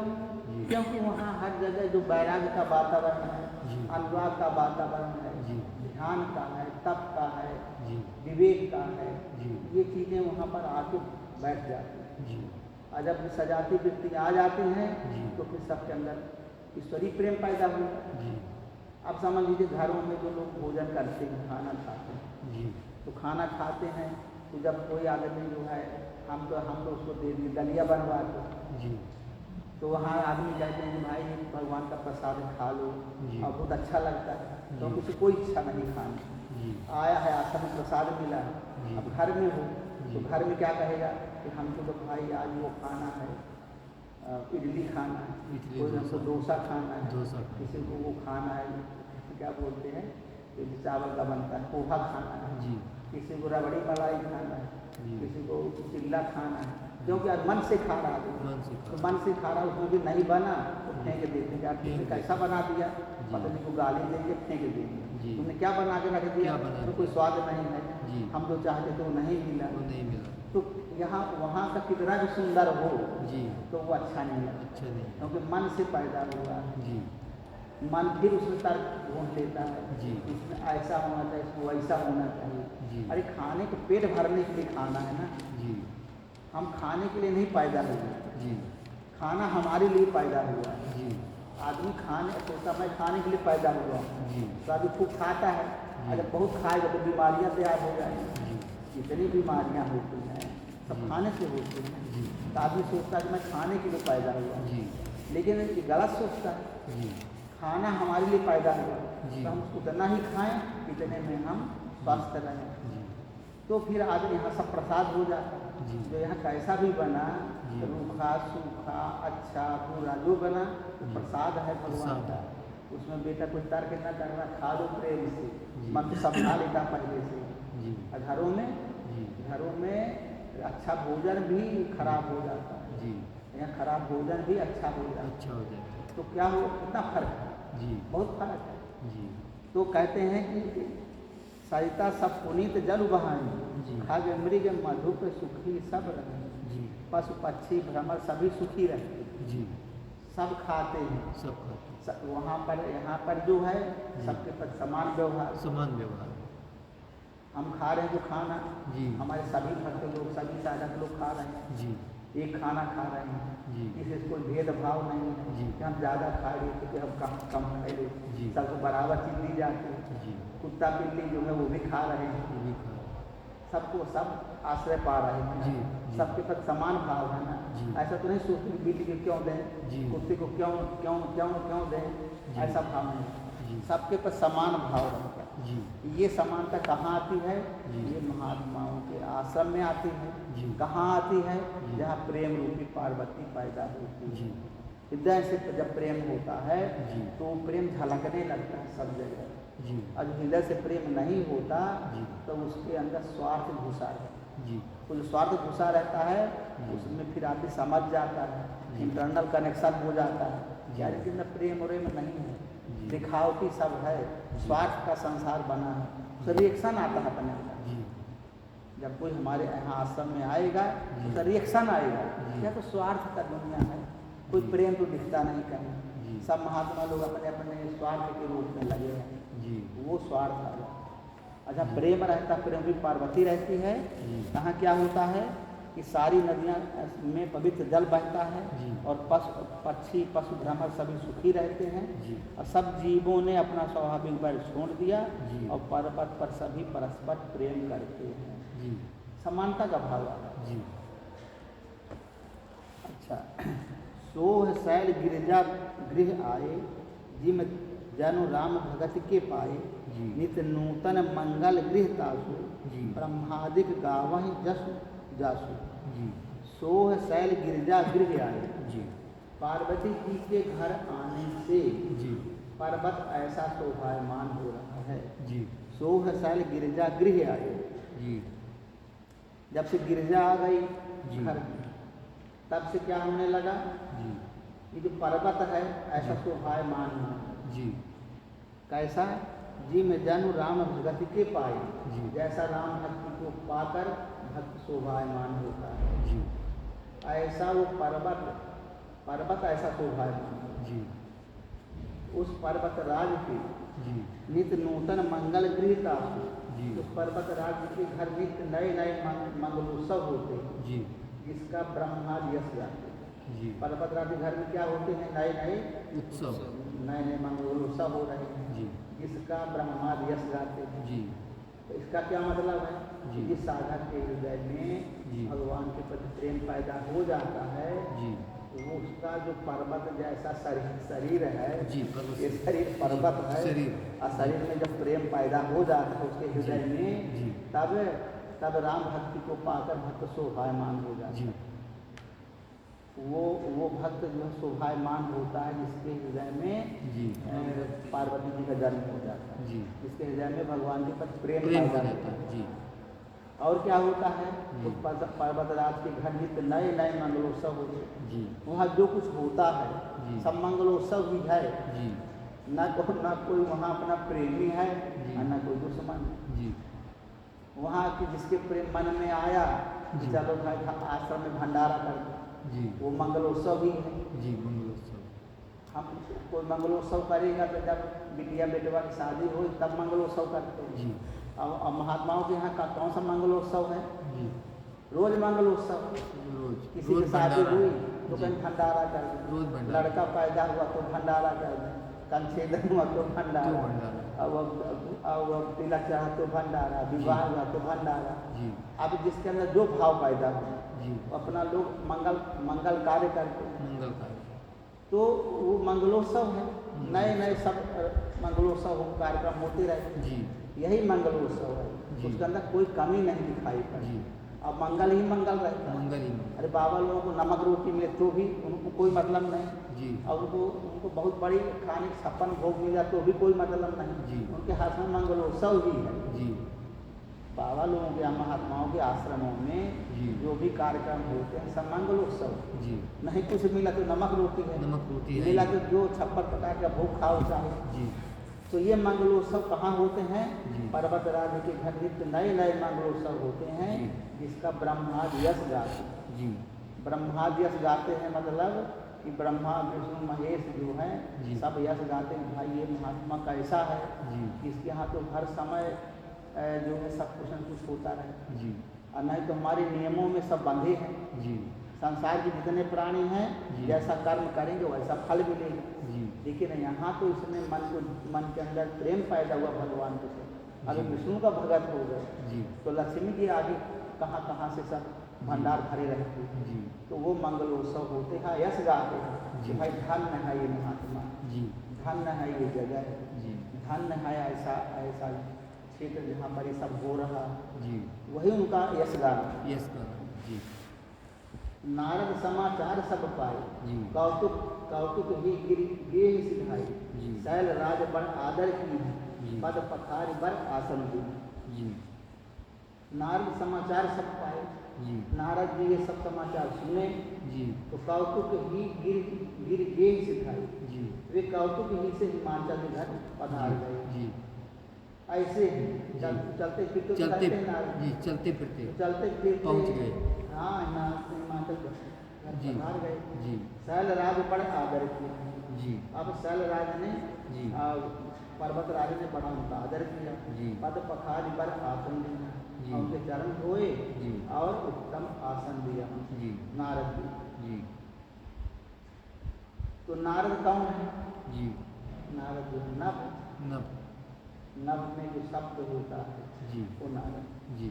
जी। क्योंकि वहाँ हर जगह जो वैराग्य का वातावरण है, जी। अनुराग का वातावरण है, जी। ध्यान का है, तप का है, जी विवेक का है, जी। ये चीज़ें वहाँ पर आके बैठ जाती हैं। जी और जब सजाती वृत्ति आ जाती हैं, जी। तो फिर सबके अंदर ईश्वरीय प्रेम पैदा होता है। जी अब समझ लीजिए घरों में जो लोग भोजन करते हैं, खाना खाते हैं, जी तो खाना खाते हैं, तो जब कोई आदमी जो है, हम तो उसको दे दिए दलिया बनवा दो, जी तो वहाँ आदमी कहते हैं कि भाई ये भगवान का प्रसाद खा लो, जी। और बहुत अच्छा लगता है, तो जी। किसी कोई इच्छा नहीं खाने। जी आया है आश्रम में प्रसाद मिला है, जी। अब घर में हो जी। तो घर में क्या कहेगा कि हमको तो भाई आज वो खाना है, इडली खाना है, इडली, कोई हमको डोसा खाना है, डोसा खाना। किसी को वो खाना है, क्या बोलते हैं, जो चावल का बनता है, पोहा खाना है, जी किसी को रबड़ी मलाई खाना है, जी। किसी को चिल्ला खाना है, क्योंकि आज मन से खा रहा है। मन से तो खा। मन से खा रहा, उसमें भी नहीं बना तो फेंक देते हैं, यार तुमने कैसा बना दिया, पत्नी को गाली देंगे, फेंक जी। देंगे, तुमने क्या बना के रख दिया, क्या बना तो कोई दिया? स्वाद नहीं है, जी। हम जो चाहते थे वो नहीं मिला। वो नहीं मिला। तो यहाँ वहाँ का कितना भी सुंदर हो, जी तो वो अच्छा नहीं है, अच्छा नहीं। क्योंकि मन से पैदा हुआ है। जी मन फिर उसमें तर्क ढूंढ लेता है, जी। इसमें ऐसा होना चाहिए, इसमें वैसा होना चाहिए। जी। अरे खाने को पेट भरने के लिए खाना है ना, जी हम खाने के लिए नहीं पैदा हुए, जी खाना हमारे लिए पैदा हुआ है। जी आदमी खाने सोचता मैं खाने के लिए पैदा हुआ हूँ, जी तो आदमी खूब खाता है, अगर बहुत खाएगा तो बीमारियाँ तैयार हो जाएंगी। जी जितनी बीमारियाँ होती हैं सब जी। खाने से होती हैं। जी तो आदमी सोचता है कि मैं खाने के लिए पैदा हुआ हूँ, जी लेकिन ये गलत सोचता है। जी खाना हमारे लिए पैदा हुआ, जी। तो हम उतना ही खाएं जितने में हम स्वस्थ रहें। जी तो फिर आदमी यहाँ सब प्रसाद हो जाता है, जी। जो यहाँ कैसा भी बना, जी। रूखा सूखा अच्छा बुरा जो बना, तो जी। प्रसाद है भगवान प्रसाद का। है। उसमें बेटा कोई तर्क न करना, खा लो प्रेम से, जी। मन तो सब खा लेता पहले से। जी और घरों में अच्छा भोजन भी खराब हो जाता है, जी यहाँ खराब भोजन भी अच्छा हो जाता है। अच्छा हो जाता है। तो क्या हो, कितना फर्क है, जी बहुत फर्क है। जी तो कहते हैं कि सरिता सब पुनीत जल बहानी, जी। खग मृग मधुप सुखी सब रहे, जी पशु पक्षी भ्रमर सभी सुखी रहते, जी सब खाते हैं। सब खाते वहाँ पर यहाँ पर जो है सबके प्रति समान व्यवहार। समान व्यवहार। हम खा रहे हैं जो खाना जी हमारे सभी भक्त लोग सभी साधक लोग खा रहे हैं, जी एक खाना खा रहे हैं, जी इससे कोई भेदभाव नहीं है जी। कि हम ज़्यादा खा रहे हैं कि हम कम खाए जी। रहे, सबको बराबर चीज़ दी जाती है। जी कुत्ता बिल्ली जो है वो भी खा रहे हैं, ये भी खा सबको सब आश्रय पा रहे हैं, जी, जी। सबके प्रति समान भाव है ना। जी। ऐसा तो नहीं सोचते कि बिल्ली को क्यों दें, जी। कुत्ते को क्यों क्यों क्यों क्यों दें, जी। ऐसा भाव नहीं, जी सबके प्रति समान भाव रहता है। जी ये समानता कहाँ आती है? जी। ये महात्माओं के आश्रम में आती है। जी। कहाँ आती है? जी। जहाँ प्रेम रूपी पार्वती पैदा होती है। जी हृदय से जब प्रेम होता है जी। तो प्रेम झलकने लगता है सब जगह। जी और जो हृदय से प्रेम नहीं होता जी। तो उसके अंदर स्वार्थ घुसा है। जी वो जो स्वार्थ घुसा रहता है जी। उसमें फिर आदमी समझ जाता है, जी। इंटरनल कनेक्शन हो जाता है जी। कि अरे इसमें प्रेम व्रेम नहीं है, जी। दिखावटी सब है, स्वार्थ का संसार बना है, तो रिएक्शन आता है अपने अंदर। जी जब कोई हमारे यहाँ आश्रम में आएगा जी। उसका रिएक्शन आएगा, जी। यह तो स्वार्थ का दुनिया है, कोई जी। प्रेम तो दिखता नहीं कहीं। जी। सब महात्मा लोग अपने अपने स्वार्थ के रूप में लगे हैं, जी वो स्वार्थ आ जाता है। अच्छा, जी। प्रेम रहता, प्रेम भी पार्वती रहती है। जी। यहाँ क्या होता है कि सारी नदियाँ में पवित्र जल बहता है जी। और पशु पक्षी पशु भ्रमर सभी सुखी रहते हैं जी और सब जीवों ने अपना स्वाभाविक बैर छोड़ दिया जी। और पर्वत पर सभी परस्पर प्रेम करते हैं। जी समानता का भाव आ रहा है। जी अच्छा, सोह शैल गिरिजा गृह आए, जिम जनु राम भगत के पाए, जी। नित नूतन मंगल गृह तासु, जी। ब्रह्मादिक गावहि जसु जासु। जी सोह शैल गिरिजा गृह आए, जी पार्वती जी के घर आने से जी पर्वत ऐसा शोभायमान हो रहा है। जी सोह शैल गिरिजा गृह आए, जी जब से गिरिजा आ गई जी। घर में, तब से क्या होने लगा, जी ये जो पर्वत है ऐसा जी। शोभायमान होना। जी कैसा? जी में जनु राम भगति के पाए, जी। जैसा राम भक्ति को पाकर भक्त शोभायमान होता है, जी ऐसा वो पर्वत ऐसा शोभायमान है। जी उस पर्वत राज के जी नित्य नूतन मंगल गृह का, जी। उस पर्वत राज के घर नित्य नए नए मंगलोत्सव होते हैं, जी जिसका ब्रह्माद यश गाते हैं। जी पर्वत राज के घर में क्या होते हैं? नए नए उत्सव मंगलोत्सव हो रहे हैं, जी जिसका ब्रह्माद यश गाते हैं। जी तो इसका क्या मतलब है? जी। जिस साधक के हृदय में जी। भगवान के प्रति प्रेम पैदा हो जाता है, जी वो उसका जो पर्वत जैसा शरीर है, जी, पर्वत ये शरीर पर्वत है, शरीर। और शरीर में जब प्रेम पैदा हो जाता है उसके हृदय जी। में, जी। तब राम भक्ति को पाकर भक्त शोभायमान हो जाता जी है। वो भक्त जो है शोभायमान होता है जिसके हृदय में जी पार्वती जी का जन्म हो जाता है, जी जिसके हृदय में भगवान के प्रति प्रेम प्रेम हो पैदा जाता होता है। है। जी और क्या होता है? जी। उस पर्वतराज के घर नित्य नए नए मंगलोत्सव होते हैं। जी वहाँ जो कुछ होता है जी। सब मंगलोत्सव ही है, जी न कोई वहाँ अपना प्रेमी है जी। और न कोई दुश्मन। जी वहाँ की जिसके प्रेम मन में आया कि जी। चलो भाई आश्रम में भंडारा कर दो, जी वो मंगलोत्सव ही है। जी मंगलोत्सव। हम कोई मंगलोत्सव करेगा तो जब बिटिया बेटवा की शादी हो तब मंगलोत्सव करते हैं। जी अब महात्माओं के यहाँ का कौन सा मंगलोत्सव है? जी रोज मंगलोत्सव। रोज किसी रोज की शादी भंडारा। हुई तो जी। कहीं भंडारा कर दें, रोज भंडारा। लड़का पैदा हुआ तो भंडारा कर दें, कंछेदन हुआ तो भंडारा, तो भंडारा। अब तिलक चढ़ा तो भंडारा, विवाह हुआ तो भंडारा। जी अब जिसके अंदर जो भाव पैदा हुआ जी अपना लोग मंगल कार्य करते हैं, मंगल कार्य। तो वो मंगलोत्सव है। नए नए सब मंगलोत्सव कार्यक्रम होते रहते हैं। जी यही मंगलोत्सव है, जी। उसके अंदर कोई कमी नहीं दिखाई जी पड़ी। अब मंगल ही मंगल रहता है। मंगल ही मंगल। अरे बाबा लोगों को नमक रोटी मिले तो भी उनको कोई मतलब नहीं, जी और उनको बहुत बड़ी खाने 56 भोग मिला तो भी कोई मतलब नहीं, जी। उनके हाथ में मंगलोत्सव ही है। जी बाबा लोगों के महात्माओं के आश्रमों में जी। जो भी कार्यक्रम होते हैं सब मंगलोत्सव। जी नहीं कुछ मिला तो नमक रोटी है, नमक रोटी है। मिला तो जो 56 प्रकार का भोग खाओ चाहे। जी तो ये मंगलोत्सव कहाँ होते हैं? जी। पर्वत राज के घर नित्य नए नए मंगलोत्सव होते हैं, जी। जिसका ब्रह्माद यश गाते हैं। जी ब्रह्माद यश गाते हैं मतलब कि ब्रह्मा विष्णु महेश जो हैं जी। सब यश गाते हैं, भाई ये महात्मा कैसा है, जी इसके यहाँ तो हर समय जो है सब कुछ न कुछ होता रहे। जी और नहीं तो हमारे नियमों में सब बंधे हैं। जी संसार के जितने प्राणी हैं जी। जैसा कर्म करेंगे वैसा फल मिलेगा। जी देखिए ना, यहाँ तो इसने मन के अंदर प्रेम पैदा हुआ भगवान के से, अभी जी। विष्णु का भगत हो गए जी तो लक्ष्मी जी आगे कहाँ से सब भंडार भरे रहते हैं। जी तो वो मंगलोत्सव होते हैं, यश गाते हैं जी। कि भाई धन्य है ये महात्मा, जी धन्य है ये जगह, जी धन्य है ऐसा ऐसा क्षेत्र जहाँ पर ये सब हो रहा, जी वही उनका यश गाना। यस कर जी नारद समाचार सब पाए, जी कौतुक कौतुक ही गिर गे ही सिधाई, जी शैल राज बड़ आदर की, जी। पद पथारी बर आसन दी। जी नारद समाचार सब पाए, जी नारद जी ये सब समाचार सुने जी तो कौतुक ही गिर गिर गे ही सिधाई, जी वे कौतुक ही से हिमाचल घर पधार गए। जी ऐसे ही चलते फिरते चलते रहते हैं नारद जी चलते फिरते चलते फिरते पहुँच गए। हाँ हिमाचल घर जी पधार गए। जी शैल राज बड़ आदर किया, जी अब शैल राज ने जी पर्वत राज ने बड़ा उनका आदर किया, जी पद पखाज पर आसन दिया, जी। और उनके चरण धोए जी और उत्तम आसन दिया जी नारद जी। जी तो नारद कौन है? जी नारद जो नभ, नब नभ में जो शब्द होता है जी वो नारद। जी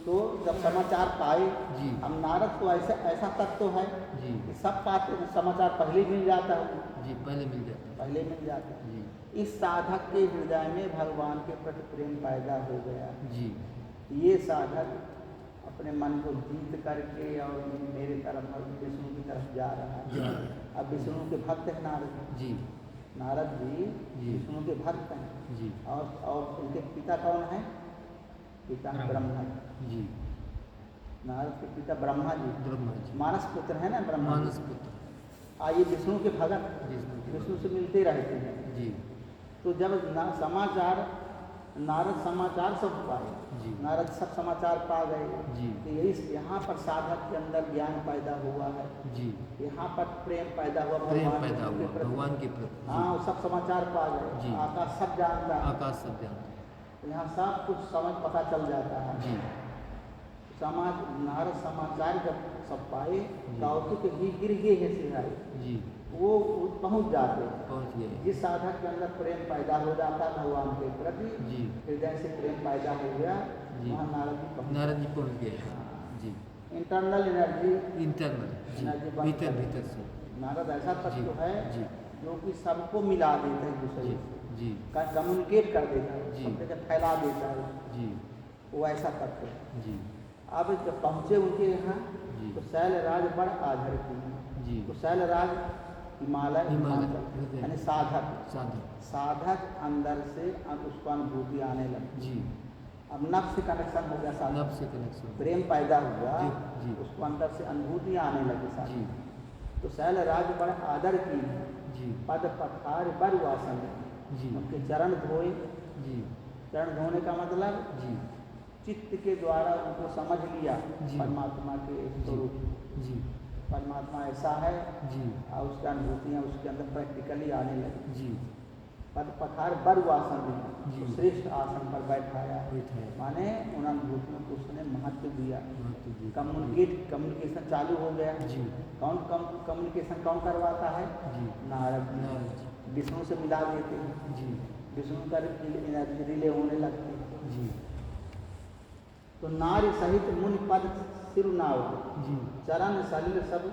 तो जब समाचार पाए, जी अब नारद को ऐसा तत्व तो है जी कि सब पाते समाचार पहले मिल जाता है, जी पहले मिल जाता पहले मिल जाता है। जी इस साधक के हृदय में भगवान के प्रति प्रेम पैदा हो गया। जी ये साधक अपने मन को जीत करके और मेरे तरफ विष्णु की तरफ जा रहा जी है। अब विष्णु के भक्त हैं नारद जी नारद जी जी। विष्णु के भक्त हैं। जी और उनके पिता कौन है? पिता ब्रह्मा जी। जी नारद के पिता ब्रह्मा जी, ब्रह्मा जी मानस पुत्र है ना ब्रह्मा जी। मानस पुत्र ये विष्णु के भगत विष्णु के विष्णु से मिलते रहते हैं। जी तो जब समाचार नारद समाचार सब पाए, जी नारद सब समाचार पा गए जी कि यही यहाँ पर साधक के अंदर ज्ञान पैदा हुआ है, जी यहाँ पर प्रेम पैदा हुआ प्रेम भगवान पैदा के हुआ प्रति। भगवान के प्रति हाँ वो सब समाचार पा गए, जी। आकाश सब जानता है, आकाश सब जानते यहाँ सब कुछ समझ पता चल जाता है। जी नारद समाचार जब सब पाए, कौतुक ही गिर गे है सिहाई, जी वो पहुँच जाते हैं। पहुँच गए जिस साधक के अंदर प्रेम पैदा हो जाता है भगवान के प्रति, जी हृदय से प्रेम पैदा हो गया, जी। वहाँ नारद जी पहुँच नारद जी पहुँच गए जी इंटरनल एनर्जी इंटरनल जी एनर्जी बन भीतर गई। भीतर से नारद ऐसा जी तत्व है जी जो कि सबको मिला देता है, एक दूसरे जी से जी कम्युनिकेट कर देता है, जी। सब जगह फैला देता है, जी वो ऐसा तत्व है। जी अब जब पहुँचे उनके यहाँ जी तो शैल राज बड़ आधर की, जी तो शैल राज हिमालय हिमालय, हिमाचल, यानी साधक साधक साधक अंदर से उसको अनुभूति आने लगी। जी अब नफ्स से कनेक्शन हो गया, नब साधक से कनेक्शन प्रेम पैदा हुआ, जी, जी। उसको अंदर से अनुभूति आने लगी जी साधक। तो शैल राज बड़ आदर की, जी पद पथार बर वासन, जी उनके चरण धोए। जी चरण धोने का मतलब जी चित्त के द्वारा उनको समझ लिया जी। परमात्मा के स्वरूप। जी परमात्मा ऐसा है जी और उसकी अनुभूतियाँ उसके अंदर प्रैक्टिकली आने लगी। जी पद पथार बर आसन जी। दिया, श्रेष्ठ आसन पर बैठाया, बैठाया। माने उन अनुभूतियों को उसने महत्व दिया। महत्व जी कम्युनिकेशन चालू हो गया। जी कौन कम्युनिकेशन कौन करवाता है? जी नारद जी। नारद जी विष्णु से मिला देते हैं, जी विष्णु का एनर्जी रिले होने लगती है। जी तो नारी सहित मुनि पद सिर नावा, जी चरण सलिल सब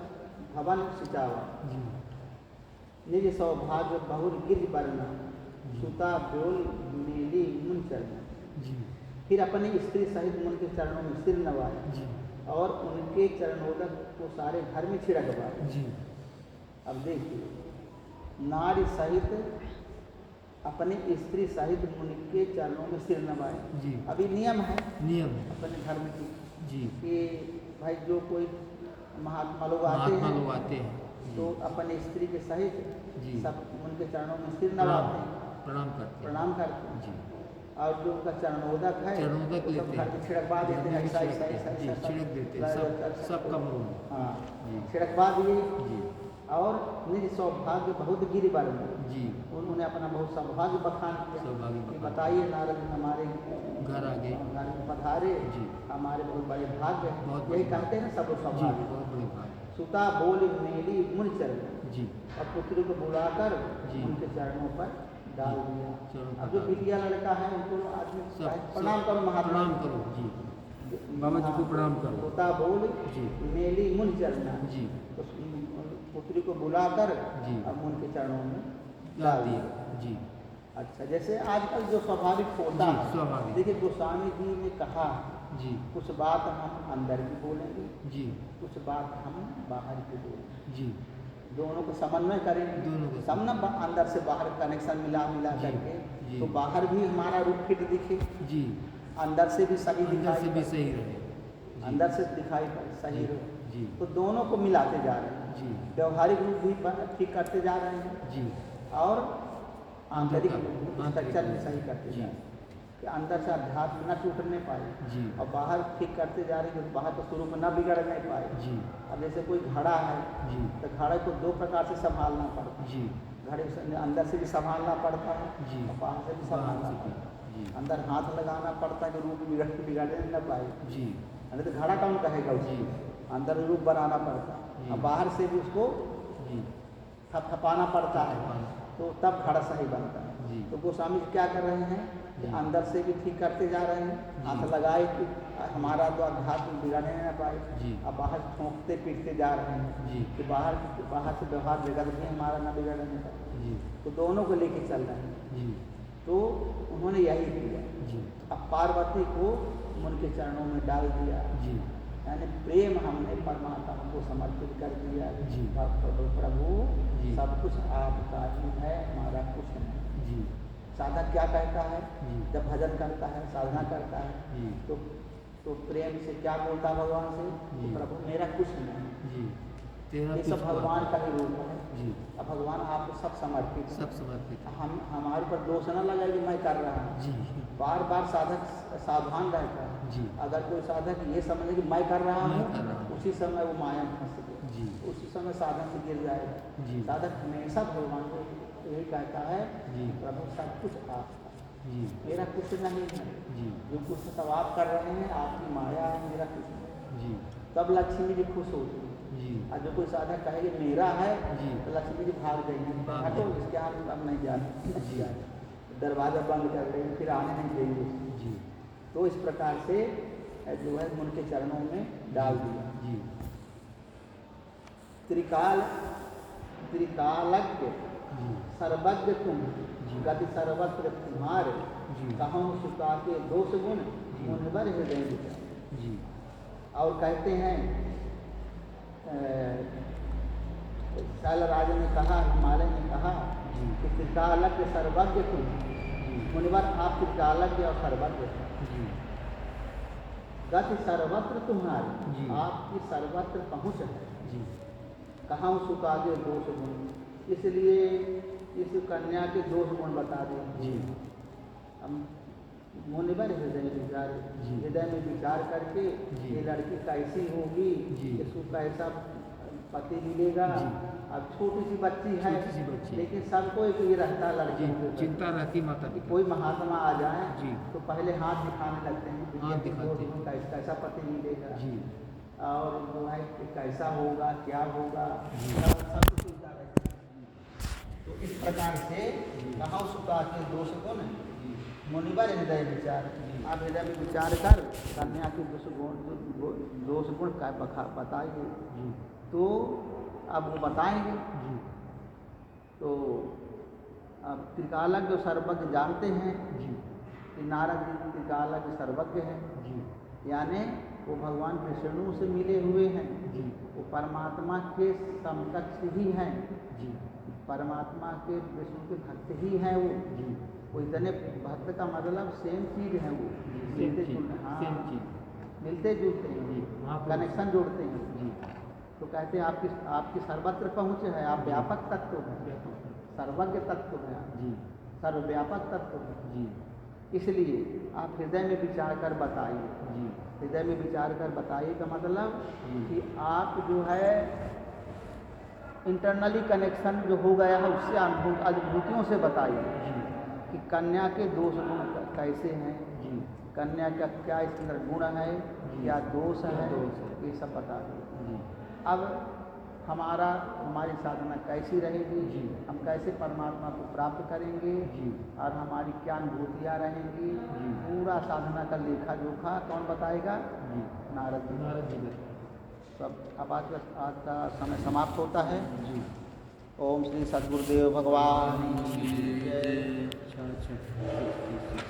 भवन सिचावा, जी निज सौभाग्य बहुर गिर बरना, सुता बोल मेली मुन चरना। जी फिर अपने स्त्री सहित मुन के चरणों में सिर नवाया जी और उनके चरणोदक को सारे घर में छिड़कवाया। जी अब देखिए, नारी सहित अपने स्त्री सहित मुनि के चरणों में सिर नवाए। जी अभी नियम है नियम अपने धर्म की जी कि भाई जो कोई महात्मा लोग आते महात्मा हैं लोग आते हैं तो अपने स्त्री के सहित जी सब उनके चरणों में सिर नवाते हैं, प्रणाम करते हैं प्रणाम करते हैं। जी और जो उनका चरणोदक है चरणोदक वो सब लेते घर में छिड़कवा देते हैं, ऐसा ऐसा ऐसा जी ऐसा छिड़क देते हैं सब सब कमरों में हाँ जी छिड़कवा दिए। जी और निज सौभाग्य बहुत गिरिवर में जी उन्होंने अपना बहुत सौभाग्य बखान किया सौभाग्य कि बखान। बताइए नारद जी हमारे घर आगे घर में पधारे जी हमारे बहुत बड़े भाग्य हैं। बहुत यही बड़े कहते हैं ना सब जी सौभाग्य। बहुत बड़ी बात सुता बोली मेली मुनि चरण जी और पुत्री को बुलाकर जी। उनके चरणों पर डाल दिया। चरणों पर अब जो डाल बिटिया लड़का है उनको आदमी सब प्रणाम करो महात्मा प्रणाम करो जी बाबा जी को प्रणाम करो। सुता बोल जी मेली मुनि चरण जी तो पुत्री को बुलाकर जी। अब उनके चरणों में डाल दिया जी अच्छा जैसे आजकल जो स्वाभाविक होता जी, है स्वाभाविक। देखिए गोस्वामी जी ने कहा जी कुछ बात हम अंदर की बोलेंगे जी कुछ बात हम बाहर की बोलेंगे जी दोनों को समन्वय करेंगे दोनों को सब ना अंदर से बाहर कनेक्शन मिला जी, करके जी। तो बाहर भी हमारा रूप फिट दिखे जी अंदर से भी सही अंदर दिखाई से भी पड़े, सही रहे जी। अंदर से दिखाई पड़े सही जी, रहे जी तो दोनों को मिलाते जा रहे हैं जी व्यवहारिक रूप भी ठीक करते जा रहे हैं जी और आंतरिक आंतरिक स्ट्रक्चर भी रूप सही करते जी। जा रहे हैं कि अंदर से अध्यात्म न टूटने पाए जी और बाहर ठीक करते जा रहे हैं कि बाहर तो शुरू में न बिगड़ने पाए। जी अब जैसे कोई घड़ा है जी तो घड़े को दो प्रकार से संभालना पड़ता है जी घड़े से अंदर से भी संभालना पड़ता है जी और बाहर से भी बाहर संभालना से भी, पड़ता है जी अंदर हाथ लगाना पड़ता है कि रूप बिगड़ने न पाए जी अरे तो घड़ा कौन कहेगा जी उसको अंदर रूप बनाना पड़ता है जी। और बाहर से भी उसको जी थपथपाना पड़ता है तो तब घड़ा सही बनता है। जी तो गोस्वामी जी क्या कर रहे हैं कि जी। अंदर से भी ठीक करते जा रहे हैं हाथ जी। लगाए कि हमारा तो अध्यात्म बिगड़ने न पाए जी अब बाहर ठोंकते पीटते जा रहे हैं जी कि बाहर से व्यवहार बिगड़ भी हमारा न बिगड़ने पाए जी तो दोनों को लेके चल रहे हैं। जी तो उन्होंने यही किया जी अब पार्वती को उनके चरणों में डाल दिया जी यानी प्रेम हमने परमात्मा को समर्पित कर दिया जी। प्रभु जी। सब कुछ आपका ही है हमारा कुछ नहीं। जी साधक क्या कहता है जी। जब भजन करता है साधना करता है जी तो प्रेम से क्या बोलता है भगवान से जी। कि प्रभु मेरा कुछ नहीं जी तेरा ये कुछ सब भगवान का ही रूप है। जी अब भगवान आपको सब समर्पित है। सब समर्पित हम हमारे पर दोष न लगे कि मैं कर रहा हूँ जी बार बार साधक सावधान रहता है जी अगर कोई साधक ये समझे कि मैं कर रहा मैं हूँ कर रहा हूँ। उसी समय वो माया में फंस गया जी उसी समय साधन से गिर जाएगा। जी साधक हमेशा भगवान को यही कहता है जी प्रभु सब कुछ आपका जी मेरा कुछ नहीं है जी जो कुछ सब आप कर रहे हैं आपकी माया है मेरा कुछ नहीं। जी तब लक्ष्मी जी खुश होती है जी और जो कोई साधक कहे कि मेरा है जी तो लक्ष्मी जी भाग गई हैं भाग हटो गई। इसके आप अब नहीं जाते जी। दरवाज़ा बंद कर देंगे फिर आने नहीं देंगे जी तो इस प्रकार से जो है उनके चरणों में डाल दिया। जी त्रिकालज्ञ जी सर्वज्ञ तुम जी। गति सर्वत्र तुम्हारे जी कहूँ सुता के दोष गुण जी। मुनवर हृदय विचार। जी और कहते हैं शैलराज ने कहा हिमालय ने कहा जी। कि त्रिकालज्ञ सर्वज्ञ तुम जी मुनिवर आप त्रिकालज्ञ और सर्वज्ञ हैं। जी गति सर्वत्र तुम्हारी जी। आपकी सर्वत्र पहुँच है जी कहाँ सुकागे दोष गुण इसलिए इस कन्या के दोष गुण बता दें। जी हम मुनिवर हृदय विचार जी। हृदय में विचार करके जी। ये लड़की कैसी होगी जी। इसको कैसा पति मिलेगा। जी। अब छोटी सी बच्ची है छोटी सी बच्ची। लेकिन सबको एक ये रहता है लड़की जी के ऊपर चिंता रहती माता कि पिता कोई महात्मा आ जाए जी। तो पहले हाथ दिखाने लगते हैं कि हाथ ये दिखाते देखो कैसा पति मिलेगा जी और जो है कि कैसा होगा क्या होगा जी। सब कुछ सोचता रहता है। तो इस प्रकार से कहाँ सुता के दोष गुण मुनिवर हृदय विचार आप हृदय में विचार कर कन्या के दोष गुण का बताइए जी तो अब वो बताएंगे। जी तो अब त्रिकालज्ञ सर्वज्ञ जानते हैं जी कि नारद जी त्रिकालज्ञ सर्वज्ञ हैं जी यानी वो भगवान विष्णु से मिले हुए हैं जी वो परमात्मा के समकक्ष ही हैं जी परमात्मा के विष्णु के भक्त ही हैं जी वो इतने भक्त का मतलब सेम चीज है वो मिलते जुलते हाँ सेम चीज मिलते जुलते हैं जी वहाँ पर कनेक्शन जोड़ते हैं। जी तो कहते हैं आपकी सर्वत्र पहुँच है आप व्यापक तत्व हैं सर्वज्ञ तत्व हैं जी सर्वव्यापक तत्व हैं जी इसलिए आप हृदय में विचार कर बताइए। जी हृदय में विचार कर बताइए का मतलब जी। कि आप जो है इंटरनली कनेक्शन जो हो गया है उससे अनुभूतियों से बताइए कि कन्या के दोष गुण कैसे हैं, कन्या का क्या इसके अंदर गुण है, क्या दोष है, ये सब बता दीजिए। अब हमारी साधना कैसी रहेगी, हम कैसे परमात्मा को प्राप्त करेंगे और हमारी क्या अनुभूतियाँ रहेंगी, पूरा साधना का लेखा जोखा कौन बताएगा? नारद जी। सब अब आज का समय समाप्त होता है। ओम श्री सद्गुरुदेव भगवान की जय।